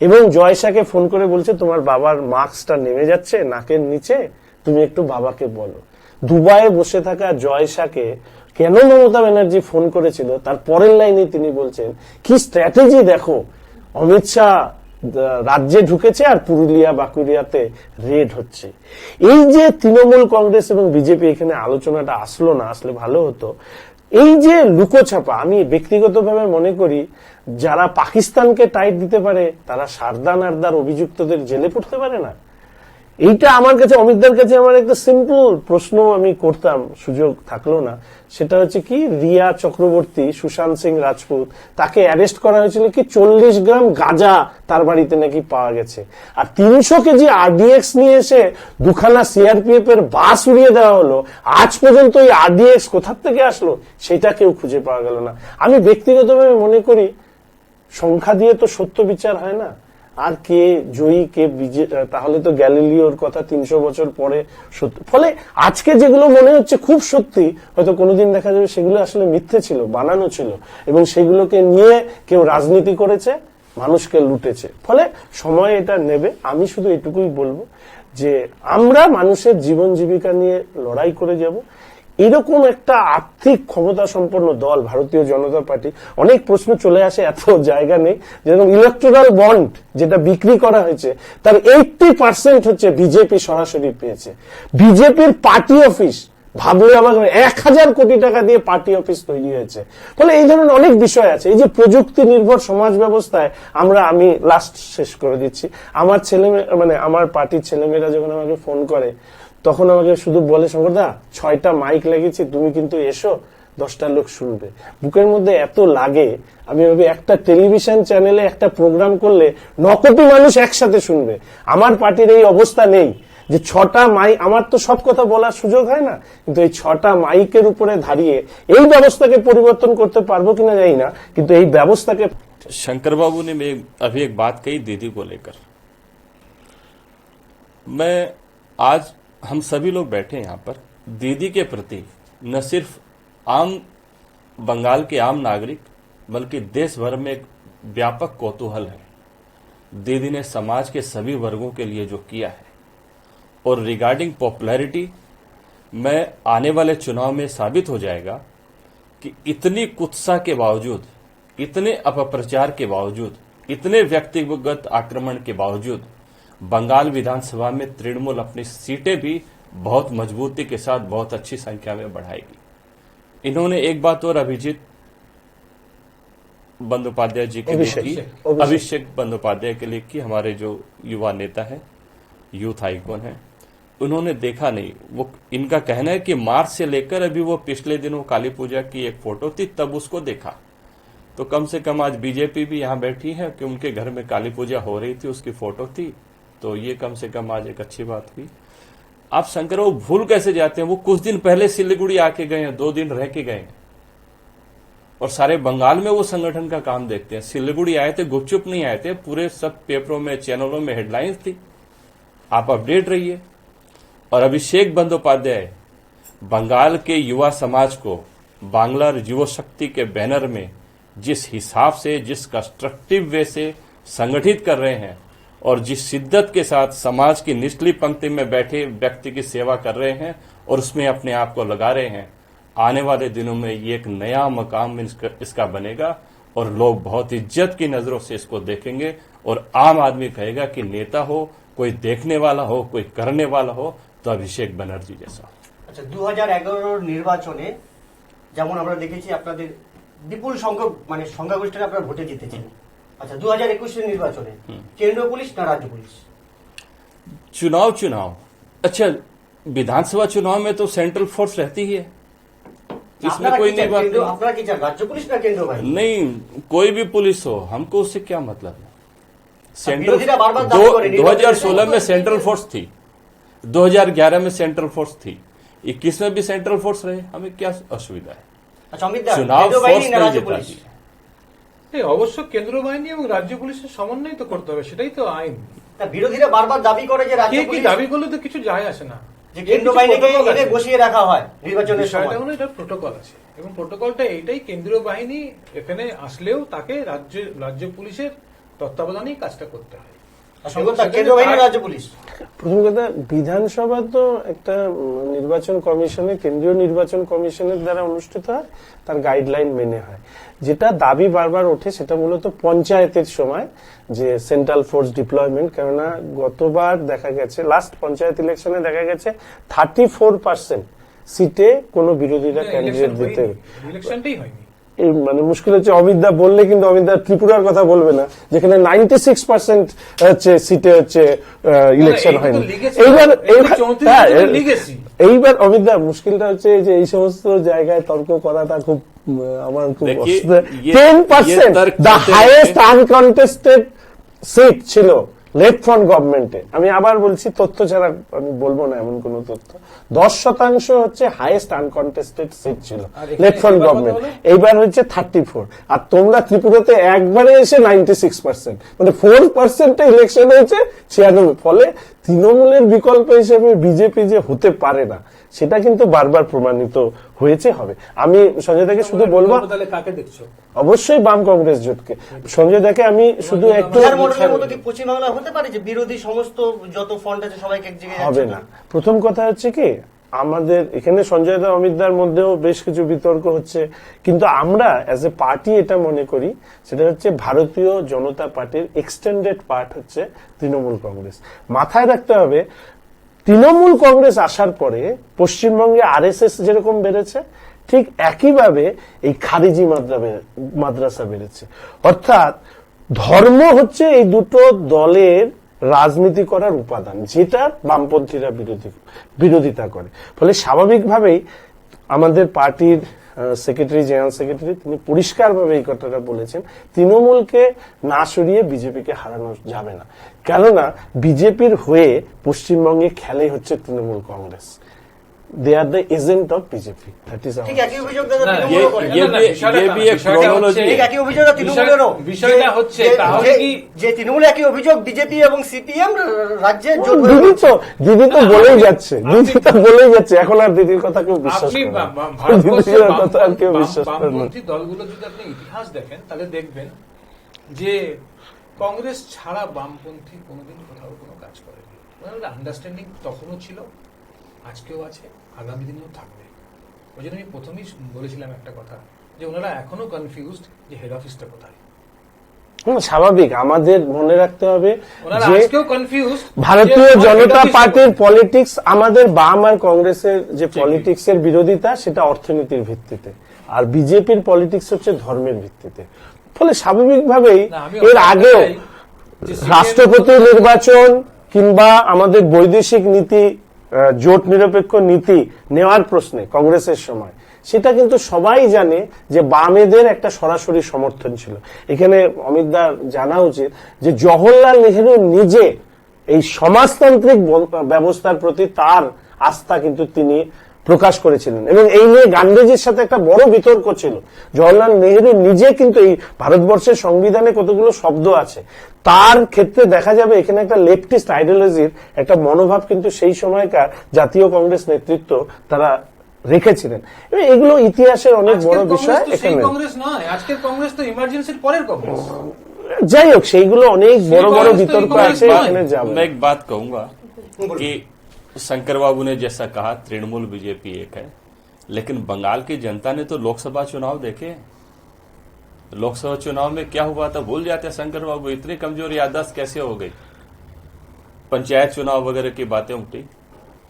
Speaker 3: এবং জয় শাহকে ফোন করে বলছে তোমার বাবার মাস্কটা নেমে যাচ্ছে নাকের নিচে, তুমি একটু বাবাকে বলো। দুবাইয়ে বসে থাকা জয় শাহকে কেন মমতা ব্যানার্জি ফোন করেছিল, তার পরের লাইনে তিনি বলছেন কি স্ট্র্যাটেজি দেখো, অমিত শাহ রাজ্যে ঢুকেছে আর পুরুলিয়া বাঁকুড়িয়াতে রেড হচ্ছে। এই যে তৃণমূল কংগ্রেস এবং বিজেপি এখানে আলোচনাটা আসলো না, আসলে ভালো হতো। এই যে লুকোছাপা, আমি ব্যক্তিগতভাবে মনে করি যারা পাকিস্তানকে টাইট দিতে পারে তারা সারদা নারদার অভিযুক্তদের জেলে পড়তে পারে না। এইটা আমার কাছে, অমিতদার কাছে আমার একটা সিম্পল প্রশ্ন আমি করতাম, সুযোগ থাকলো না, সেটা হচ্ছে কি, রিয়া চক্রবর্তী, সুশান্ত সিং রাজপুত, তাকে অ্যারেস্ট করা হয়েছিল কি 40 গ্রাম গাঁজা তার বাড়িতে নাকি পাওয়া গেছে, আর 300 কেজি আরডিএক্স নিয়ে এসে দুখানা সিআরপিএফ এর বাস উড়িয়ে দেওয়া হলো। আজ পর্যন্ত এই আরডিএক্স কোথা থেকে আসলো সেটা কেউ খুঁজে পাওয়া গেল না। আমি ব্যক্তিগতভাবে মনে করি সংখ্যা দিয়ে তো সত্য বিচার হয় না, আর কে জয়ী কে তাহলে তো গ্যালিলিওর কথা 300 বছর পরে সত্য। ফলে আজকে যেগুলো মনে হচ্ছে খুব সত্যি, হয়তো কোনোদিন দেখা যাবে সেগুলো আসলে মিথ্যে ছিল, বানানো ছিল, এবং সেগুলোকে নিয়ে কেউ রাজনীতি করেছে, মানুষকে লুটেছে। ফলে সময় এটা নেবে। আমি শুধু এটুকুই বলবো যে আমরা মানুষের জীবন জীবিকা নিয়ে লড়াই করে যাব। এরকম একটা আর্থিক ক্ষমতা সম্পন্ন দল ভারতীয় জনতা পার্টি, অনেক প্রশ্ন চলে আসে, এত জায়গা নেই, যেরকম ইলেকট্রাল বন্ড যেটা বিক্রি করা হয়েছে তার 80% হচ্ছে বিজেপি সরাসরি পেয়েছে। বিজেপির পার্টি অফিস ভাবলে আমার 1000 কোটি টাকা দিয়ে পার্টি অফিস তৈরি হয়েছে। ফলে এই ধরনের অনেক বিষয় আছে। এই যে প্রযুক্তি নির্ভর সমাজ ব্যবস্থায় আমি লাস্ট শেষ করে দিচ্ছি, আমার ছেলে আমার পার্টির ছেলেমেয়েরা যখন আমাকে ফোন করে তখন আমাকে শুধু বলে, শঙ্করদা 6টা মাইক লাগিয়েছি, তুমি কিন্তু এসো, 10টা লোক শুনবে। বুকের মধ্যে এত লাগে, আমি ভাবি একটা টেলিভিশন চ্যানেলে একটা প্রোগ্রাম করলে 9 কোটি মানুষ একসাথে শুনবে। আমার পার্টির এই অবস্থা নেই যে 6টা মাইক, আমার তো সব কথা বলার সুযোগ হয় না, কিন্তু এই 6টা মাইকের উপরে দাঁড়িয়ে এই ব্যবস্থাকে পরিবর্তন করতে পারবো কিনা জানি না, কিন্তু এই ব্যবস্থাকে।
Speaker 4: शंकर बाबू ने अभी एक बात कही दीदी को लेकर। मैं आज हम सभी लोग बैठे यहाँ पर दीदी के प्रति न सिर्फ आम बंगाल के आम नागरिक बल्कि देश भर में एक व्यापक कौतूहल है। दीदी ने समाज के सभी वर्गों के लिए जो किया है और रिगार्डिंग पॉपुलैरिटी में आने वाले चुनाव में साबित हो जाएगा कि इतनी कुत्सा के बावजूद, इतने अपप्रचार के बावजूद, इतने व्यक्तिगत आक्रमण के बावजूद बंगाल विधानसभा में तृणमूल अपनी सीटें भी बहुत मजबूती के साथ बहुत अच्छी संख्या में बढ़ाएगी। इन्होंने एक बात और अभिजीत बंदोपाध्याय जी के लिए की, अभिषेक बंदोपाध्याय के लिए की, हमारे जो युवा नेता है, यूथ आइकॉन है, उन्होंने देखा नहीं। वो इनका कहना है कि मार्च से लेकर अभी वो पिछले दिनों काली पूजा की एक फोटो थी तब उसको देखा। तो कम से कम आज बीजेपी भी यहाँ बैठी है कि उनके घर में काली पूजा हो रही थी, उसकी फोटो थी, तो ये कम से कम आज एक अच्छी बात हुई। आप शंकर वो भूल कैसे जाते हैं? वो कुछ दिन पहले सिलीगुड़ी आके गए हैं, 2 दिन रह के गए हैं और सारे बंगाल में वो संगठन का काम देखते हैं। सिलीगुड़ी आए थे, गुपचुप नहीं आए थे, पूरे सब पेपरों में, चैनलों में हेडलाइंस थी। आप अपडेट रहिए। और अभिषेक बंदोपाध्याय बंगाल के युवा समाज को बांग्ला युवा शक्ति के बैनर में जिस हिसाब से, जिस कंस्ट्रक्टिव वे से संगठित कर रहे हैं और जिस शिद्दत के साथ समाज की निचली पंक्ति में बैठे व्यक्ति की सेवा कर रहे हैं और उसमें अपने आप को लगा रहे हैं, आने वाले दिनों में ये एक नया मकाम इसका बनेगा और लोग बहुत इज्जत की नजरों से इसको देखेंगे और आम आदमी कहेगा कि नेता हो, कोई देखने वाला हो, कोई करने वाला हो তো অভিষেক ব্যানার্জি জেসা।
Speaker 2: আচ্ছা, 2011 নির্বাচনে যেমন আমরা দেখেছি আপনাদের বিপুল সংখ্যক মানে সংখ্যাগরিষ্ঠতা আপনারা ভোটে জিতেছেন। আচ্ছা, 2021 নির্বাচনে কেন্দ্রীয় পুলিশ না রাজ্য পুলিশ?
Speaker 4: चुनाव अच्छा, विधानसभा चुनाव में तो सेंट्रल फोर्स रहती ही है, इसमें कोई नहीं बात नहीं।
Speaker 2: আপনারা কি চান, রাজ্য পুলিশ না কেন্দ্র বাহিনী?
Speaker 4: नहीं, कोई भी पुलिस हो, हमको उससे क्या मतलब है। सेंट्रल
Speaker 2: विरोधी बार-बार दावी करे,
Speaker 4: 2016 में सेंट्रल फोर्स थी, 2011 में सेंट्रल फोर्स थी, 21 में भी सेंट्रल फोर्स रहे, हमें क्या असुविधा है।
Speaker 2: আচ্ছা, অমিত দা,
Speaker 4: चुनाव
Speaker 2: কেন্দ্র
Speaker 4: फोर्स
Speaker 2: বাহিনী না
Speaker 4: नहीं
Speaker 2: রাজ্য
Speaker 4: जिता
Speaker 2: পুলিশ?
Speaker 4: दी।
Speaker 5: এই অবশ্য কেন্দ্র বাহিনী এবং রাজ্য পুলিশের সমন্বয় তো করতে হবে, সেটাই তো আইন।
Speaker 2: তা বিরোধীরা বারবার দাবি করে যে রাজ্য
Speaker 5: কে কি
Speaker 2: পুলিশ,
Speaker 5: দাবি করলে তো কিছু যায় আসে না,
Speaker 2: যে কেন্দ্র বাহিনীকে এনে বসিয়ে রাখা হয় নির্বাচনের সময়।
Speaker 5: বিষয়টা হলো এটা প্রোটোকল আছে এবং প্রোটোকলটা এইটাই, কেন্দ্রীয় বাহিনী এখানে আসলেও তাকে রাজ্য পুলিশের তত্ত্বাবধানেই কাজটা করতে হয়।
Speaker 2: কেন্দ্র বাহিনী রাজ্য পুলিশ?
Speaker 3: প্রথম কথা, বিধানসভা তো একটা নির্বাচন কমিশনের, কেন্দ্রীয় নির্বাচন কমিশনের দ্বারা অনুষ্ঠিত হয়, তার গাইডলাইন মেনে হয়। যেটা দাবি বারবার ওঠে সেটা মূলত পঞ্চায়েতের সময় যে সেন্ট্রাল ফোর্স ডিপ্লয়মেন্ট, কেননা গতবার দেখা গেছে, লাস্ট পঞ্চায়েত ইলেকশনে দেখা গেছে 34% সিটে কোনো বিরোধীরা ক্যান্ডিডেট দিতে,
Speaker 5: ইলেকশনটাই হয়নি।
Speaker 3: মানে মুশকিল হচ্ছে, অমিতদা বললে কিন্তু অমিতদা ত্রিপুরার কথা বলবে না, যেখানে 96% হচ্ছে সিটে হচ্ছে ইলেকশন হয়নি। এইবার অমিতদা মুশকিলটা হচ্ছে যে এই সমস্ত জায়গায় তর্ক করাটা খুব আমার খুব 10% দ্য হাইয়েস্ট আনকন্টেস্টেড সিট ছিল লেফট ফ্রন্ট গভর্নমেন্টে। আমি আবার বলছি, তথ্য ছাড়া আমি বলবো না এমন কোন তথ্য, 10% হচ্ছে হাইয়েস্ট আনকন্টেস্টেড সিট ছিল লেফট ফ্রন্ট গভর্নমেন্ট, এইবার হচ্ছে 34। আর তোমরা ত্রিপুরাতে একবারে এসে 96%, মানে 4% ইলেকশন হয়েছে 96। ফলে তৃণমূলের বিকল্প হিসেবে বিজেপি যে হতে পারে না সেটা কিন্তু বারবার প্রমাণিত হয়েছে, হবে। আমি সঞ্জয় দাকে শুধু বলবো,
Speaker 5: কাকে দেখছো?
Speaker 3: অবশ্যই বাম কংগ্রেস জোটকে। সঞ্জয় দাকে আমি শুধু একটু,
Speaker 2: পশ্চিমবাংলা হতে পারে যে বিরোধী সমস্ত যত ফ্রন্ট আছে সবাইকে এক জায়গায়
Speaker 3: হবে না। প্রথম কথা হচ্ছে কি, আমাদের এখানে সঞ্জয় দা অমিতদার মধ্যেও বেশ কিছু বিতর্ক হচ্ছে, কিন্তু আমরা অ্যাজ এ পার্টি এটা মনে করি, সেটা হচ্ছে ভারতীয় জনতা পার্টির এক্সটেন্ডেড পার্ট হচ্ছে তৃণমূল কংগ্রেস। মাথায় রাখতে হবে, তৃণমূল কংগ্রেস আসার পরে পশ্চিমবঙ্গে আরএসএস যেরকম বেড়েছে, ঠিক একইভাবে এই খারিজি মাদ্রাসা বেড়েছে। অর্থাৎ ধর্ম হচ্ছে এই দুটো দলের রাজনীতি করার উপাদান, যেটা বামপন্থীরা বিরোধিতা করে। ফলে স্বাভাবিকভাবেই আমাদের পার্টির সেক্রেটারি, জেনারেল সেক্রেটারি, তিনি পরিষ্কারভাবে এই কথাটা বলেছেন, তৃণমূলকে না সরিয়ে বিজেপিকে হারানো যাবে না। কেননা বিজেপির হয়ে পশ্চিমবঙ্গে খেলে হচ্ছে Trinamool Congress. They are the agent of BJP. That is
Speaker 2: ঠিক একই অভিযোগ দাদা
Speaker 4: ये भी एक क्रोनोलॉजी है।
Speaker 2: একই অভিযোগ তৃণমূলেরও,
Speaker 5: বিষয়টা হচ্ছে তাহলে কি
Speaker 2: যে তৃণমূল একই অভিযোগ বিজেপি এবং সিপিএম রাজ্যে
Speaker 3: দিদি তো বলেই যাচ্ছে, এখন আর দিদির কথা কেউ বিশ্বাস করে না।
Speaker 5: ভারতবর্ষের বামপন্থী দলগুলো যদি আপনি ইতিহাস দেখেন তাহলে দেখবেন যে কংগ্রেস ছাড়া বামপন্থী কোনোদিন কোথাও কোনো কাজ করেনি। ওনার আন্ডারস্ট্যান্ডিং তখনও ছিল, আজকেও আছে, আগামী দিনেও থাকবে। ওই জন্য আমি প্রথমেই বলেছিলাম একটা কথা, যে ওনারা এখনো কনফিউজড যে হেড অফিসটা কোথায়।
Speaker 3: স্বাভাবিক, আমাদের মনে রাখতে হবে
Speaker 5: ওনারা
Speaker 3: যে
Speaker 5: আজকেও কনফিউজড
Speaker 3: ভারতীয় জনতা পার্টির পলিটিক্স, আমাদের বাম আর কংগ্রেসের যে পলিটিক্স এর বিরোধিতা সেটা অর্থনীতির ভিত্তিতে, আর বিজেপির পলিটিক্স হচ্ছে ধর্মের ভিত্তিতে। ফলে স্বাভাবিকভাবেই এর আগেও রাষ্ট্রপতি নির্বাচন কিংবা আমাদের বৈদেশিক নীতি, জোট নিরপেক্ষ নীতি নেওয়ার প্রশ্নে কংগ্রেসের সময় সেটা কিন্তু সবাই জানে যে বামেদের একটা সরাসরি সমর্থন ছিল। এখানে অমিতদার জানা উচিত যে জওহরলাল নেহেরু নিজে এই সমাজতান্ত্রিক ব্যবস্থার প্রতি তার আস্থা কিন্তু তিনি প্রকাশ করেছিলেন, এবং এই নিয়ে গান্ধীজির সাথে একটা বড় বিতর্ক ছিল। জওহরলাল নেহেরু নিজে কিন্তু এই ভারতবর্ষের সংবিধানে কতগুলো শব্দ আছে, তার ক্ষেত্রে দেখা যাবে এখানে একটা লেফটিস্ট আইডিওলজির একটা মনোভাব কিন্তু সেই সময়কার জাতীয় কংগ্রেস নেতৃত্ব তারা রেখেছিলেন। এগুলো ইতিহাসের অনেক বড় বিষয়। এখানে
Speaker 5: কংগ্রেস নয়, আজকের কংগ্রেস তো ইমার্জেন্সির পরের কংগ্রেস।
Speaker 3: যাই হোক, সেইগুলো অনেক বড় বড় বিতর্ক আছে, এখানে যাব।
Speaker 4: मैं एक बात कहूंगा कि शंकर बाबू ने जैसा कहा तृणमूल बीजेपी एक है, लेकिन बंगाल की जनता ने तो लोकसभा चुनाव देखे। लोकसभा चुनाव में क्या हुआ था भूल जाते हैं शंकर बाबू, इतनी कमजोर याददाश्त कैसे हो गई। पंचायत चुनाव वगैरह की बातें उठी।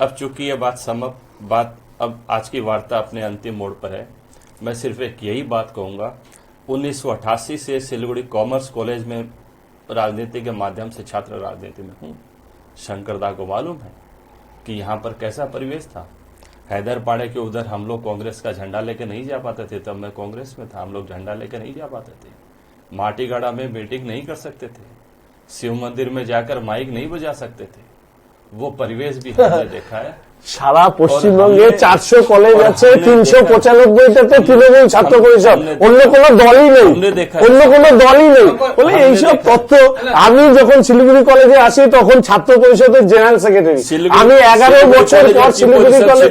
Speaker 4: अब चूंकि ये बात अब आज की वार्ता अपने अंतिम मोड़ पर है, मैं सिर्फ एक यही बात कहूंगा, 1988 से सिलीगुड़ी कॉमर्स कॉलेज में राजनीति के माध्यम से छात्र राजनीति में हूं। शंकरदा को मालूम है कि यहाँ पर कैसा परिवेश था। हैदर पाड़े के उधर हम लोग कांग्रेस का झंडा लेके नहीं जा पाते थे, तब मैं कांग्रेस में था, हम लोग झंडा लेके नहीं जा पाते थे। माटीगाड़ा में मीटिंग नहीं कर सकते थे, शिव मंदिर में जाकर माइक नहीं बजा सकते थे। वो परिवेश भी हमने देखा है।
Speaker 3: সারা পশ্চিমবঙ্গে 400 কলেজ আছে, 395টাতে তৃণমূল ছাত্র পরিষদ, অন্য কোনো দলই নেই, অন্য কোনো দলই নেই। বলে এইসব তথ্য, আমি যখন শিলিগুড়ি কলেজে আসি তখন ছাত্র পরিষদের জেনারেল সেক্রেটারি, আমি 11 বছর পর শিলিগুড়ি কলেজ,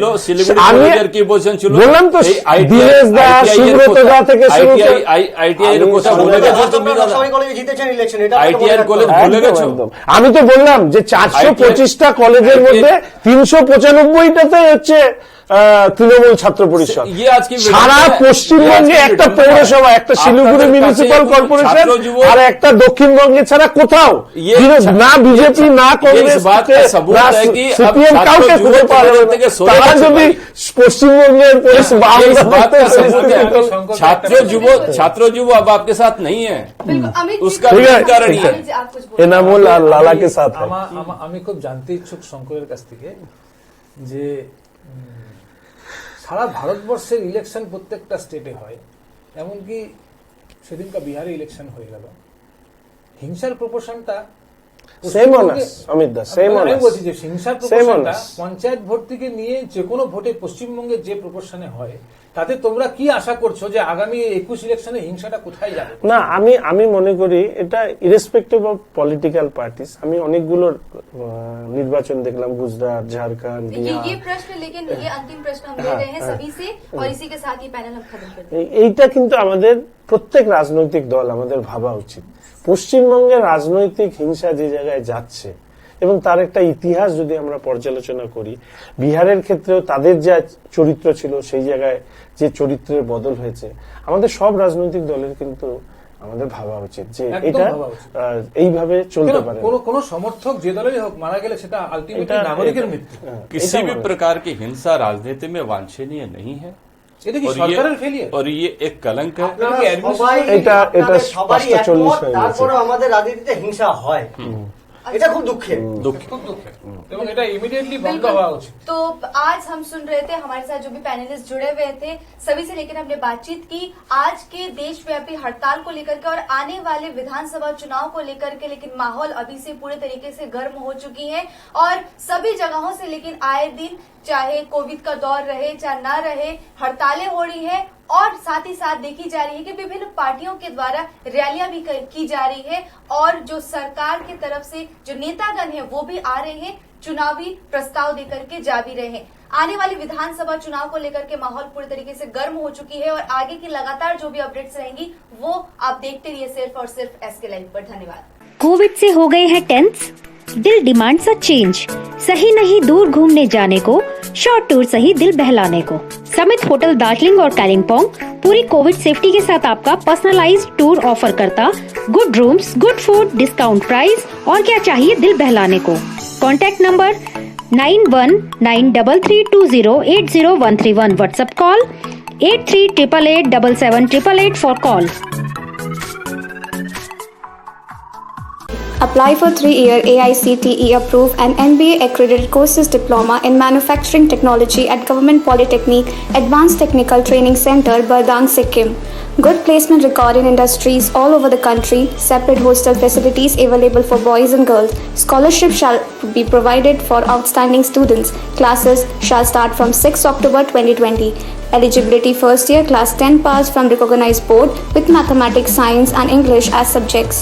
Speaker 3: আমি বললাম তো দীনেশ দা, সুব্রত দা থেকে শুরু করে আমি তো বললাম যে 425টা কলেজের মধ্যে 395টাতে হচ্ছে তৃণমূল ছাত্র পরিষদ। সারা পশ্চিমবঙ্গে একটা পৌরসভা, একটা শিলিগুড়ি মিউনিসিপাল কর্পোরেশন আর একটা দক্ষিণবঙ্গে ছাড়া কোথাও না বিজেপি না কংগ্রেস না সিপিএম কাউকে খুঁজে পাওয়া যাবে না। তারা যদি পশ্চিমবঙ্গের
Speaker 4: छात्र युव अब आपके साथ नहीं है, उसका कारण ये
Speaker 3: এনামুল আর লালাকে সাথ।
Speaker 5: আমি খুব জানতে ইচ্ছুক শঙ্করের কাছ থেকে যে সারা ভারতবর্ষের ইলেকশন প্রত্যেকটা স্টেটে হয়, এমনকি সেদিনকার বিহারে ইলেকশন হয়ে গেল, হিংসার প্রপোর্শনটা
Speaker 3: সেম অনার্স অমিত দা, সেম অনার্স
Speaker 5: বলছি যে হিংসার প্রপোর্শনটা পঞ্চায়েত ভোট থেকে নিয়ে যে কোনো ভোটে পশ্চিমবঙ্গে যে প্রপোর্শনে হয়, তাতে তোমরা কি আশা করছো যে আগামী 21 ইলেকশনে হিংসাটা কোথায় যাবে?
Speaker 3: না, আমি মনে করি এটা ইরেসপেক্টিভ অফ পলিটিক্যাল পার্টিস। আমি অনেকগুলো নির্বাচন দেখলাম, গুজরাট, ঝাড়খণ্ড, বিহার।
Speaker 1: ये प्रश्न, लेकिन ये अंतिम प्रश्न हम ले रहे हैं सभी से, और इसी के साथ ये पैनल हम खत्म कर देंगे।
Speaker 3: এইটা কিন্তু আমাদের প্রত্যেক রাজনৈতিক দল আমাদের ভাবা উচিত। পশ্চিমবঙ্গের রাজনৈতিক হিংসা যে জায়গায় যাচ্ছে এবং তার একটা ইতিহাস যদি আমরা পর্যালোচনা করি, বিহারের ক্ষেত্রেও তাদের যা চরিত্র ছিল সেই জায়গায় যে চরিত্রের বদল হয়েছে, আমাদের সব রাজনৈতিক দলের কিন্তু আমাদের ভাবা উচিত যে এটা এইভাবে চলতে পারে।
Speaker 5: কোন সমর্থক যে দলেরই হোক মারা গেলে সেটা আলটিমেটলি নাগরিকের মৃত্যু।
Speaker 4: किसी भी प्रकार की हिंसा राजनीति में वांछनीय नहीं है,
Speaker 5: এটা কি সরকারের ফেলিয়ার?
Speaker 4: और ये एक कलंक है।
Speaker 3: এটা 5:40 হয়ে গেছে।
Speaker 2: তারপরে আমাদের রাজনীতিতে হিংসা হয়, এটা খুব দুঃখের।
Speaker 5: খুব দুঃখের, এবং এটা ইমিডিয়েটলি বন্ধ হওয়া উচিত।
Speaker 1: तो आज हम सुन रहे थे, हमारे साथ जो भी पैनलिस्ट जुड़े हुए थे सभी से लेकर हमने बातचीत की आज के देशव्यापी हड़ताल को लेकर के और आने वाले विधानसभा चुनाव को लेकर के। लेकिन माहौल अभी से पूरे तरीके से गर्म हो चुकी है और सभी जगहों से, लेकिन आए दिन चाहे कोविड का दौर रहे चाहे ना रहे, हड़तालें हो रही है। और साथ ही साथ देखी जा रही है कि विभिन्न पार्टियों के द्वारा रैलियां भी की जा रही है और जो सरकार की तरफ से जो नेतागण हैं वो भी आ रहे हैं, चुनावी प्रस्ताव देकर के जा भी रहे हैं। आने वाली विधानसभा चुनाव को लेकर के माहौल पूरी तरीके से गर्म हो चुकी है और आगे की लगातार जो भी अपडेट्स रहेंगी वो आप देखते रहिए सिर्फ और सिर्फ एसके लाइव पर। धन्यवाद।
Speaker 6: कोविड से हो गए हैं टेंस, दिल डिमांड्स अ चेंज। सही नहीं दूर घूमने जाने को, शॉर्ट टूर सही दिल बहलाने को। समित होटल दार्जिलिंग और कालिम्पोंग पूरी कोविड सेफ्टी के साथ आपका पर्सनलाइज्ड टूर ऑफर करता। Good rooms, good food, discount price और क्या चाहिए दिल बहलाने को। Contact number 919332080131। WhatsApp call 8388877888 for call.
Speaker 7: Apply for 3-year AICTE approved and MBA accredited courses diploma in manufacturing technology at Government Polytechnic Advanced Technical Training Center, Bardang, Sikkim. Good placement record in industries all over the country. Separate hostel facilities available for boys and girls. Scholarship shall be provided for outstanding students. Classes shall start from 6 October 2020. Eligibility first year class 10 pass from recognized board with mathematics, science and English as subjects.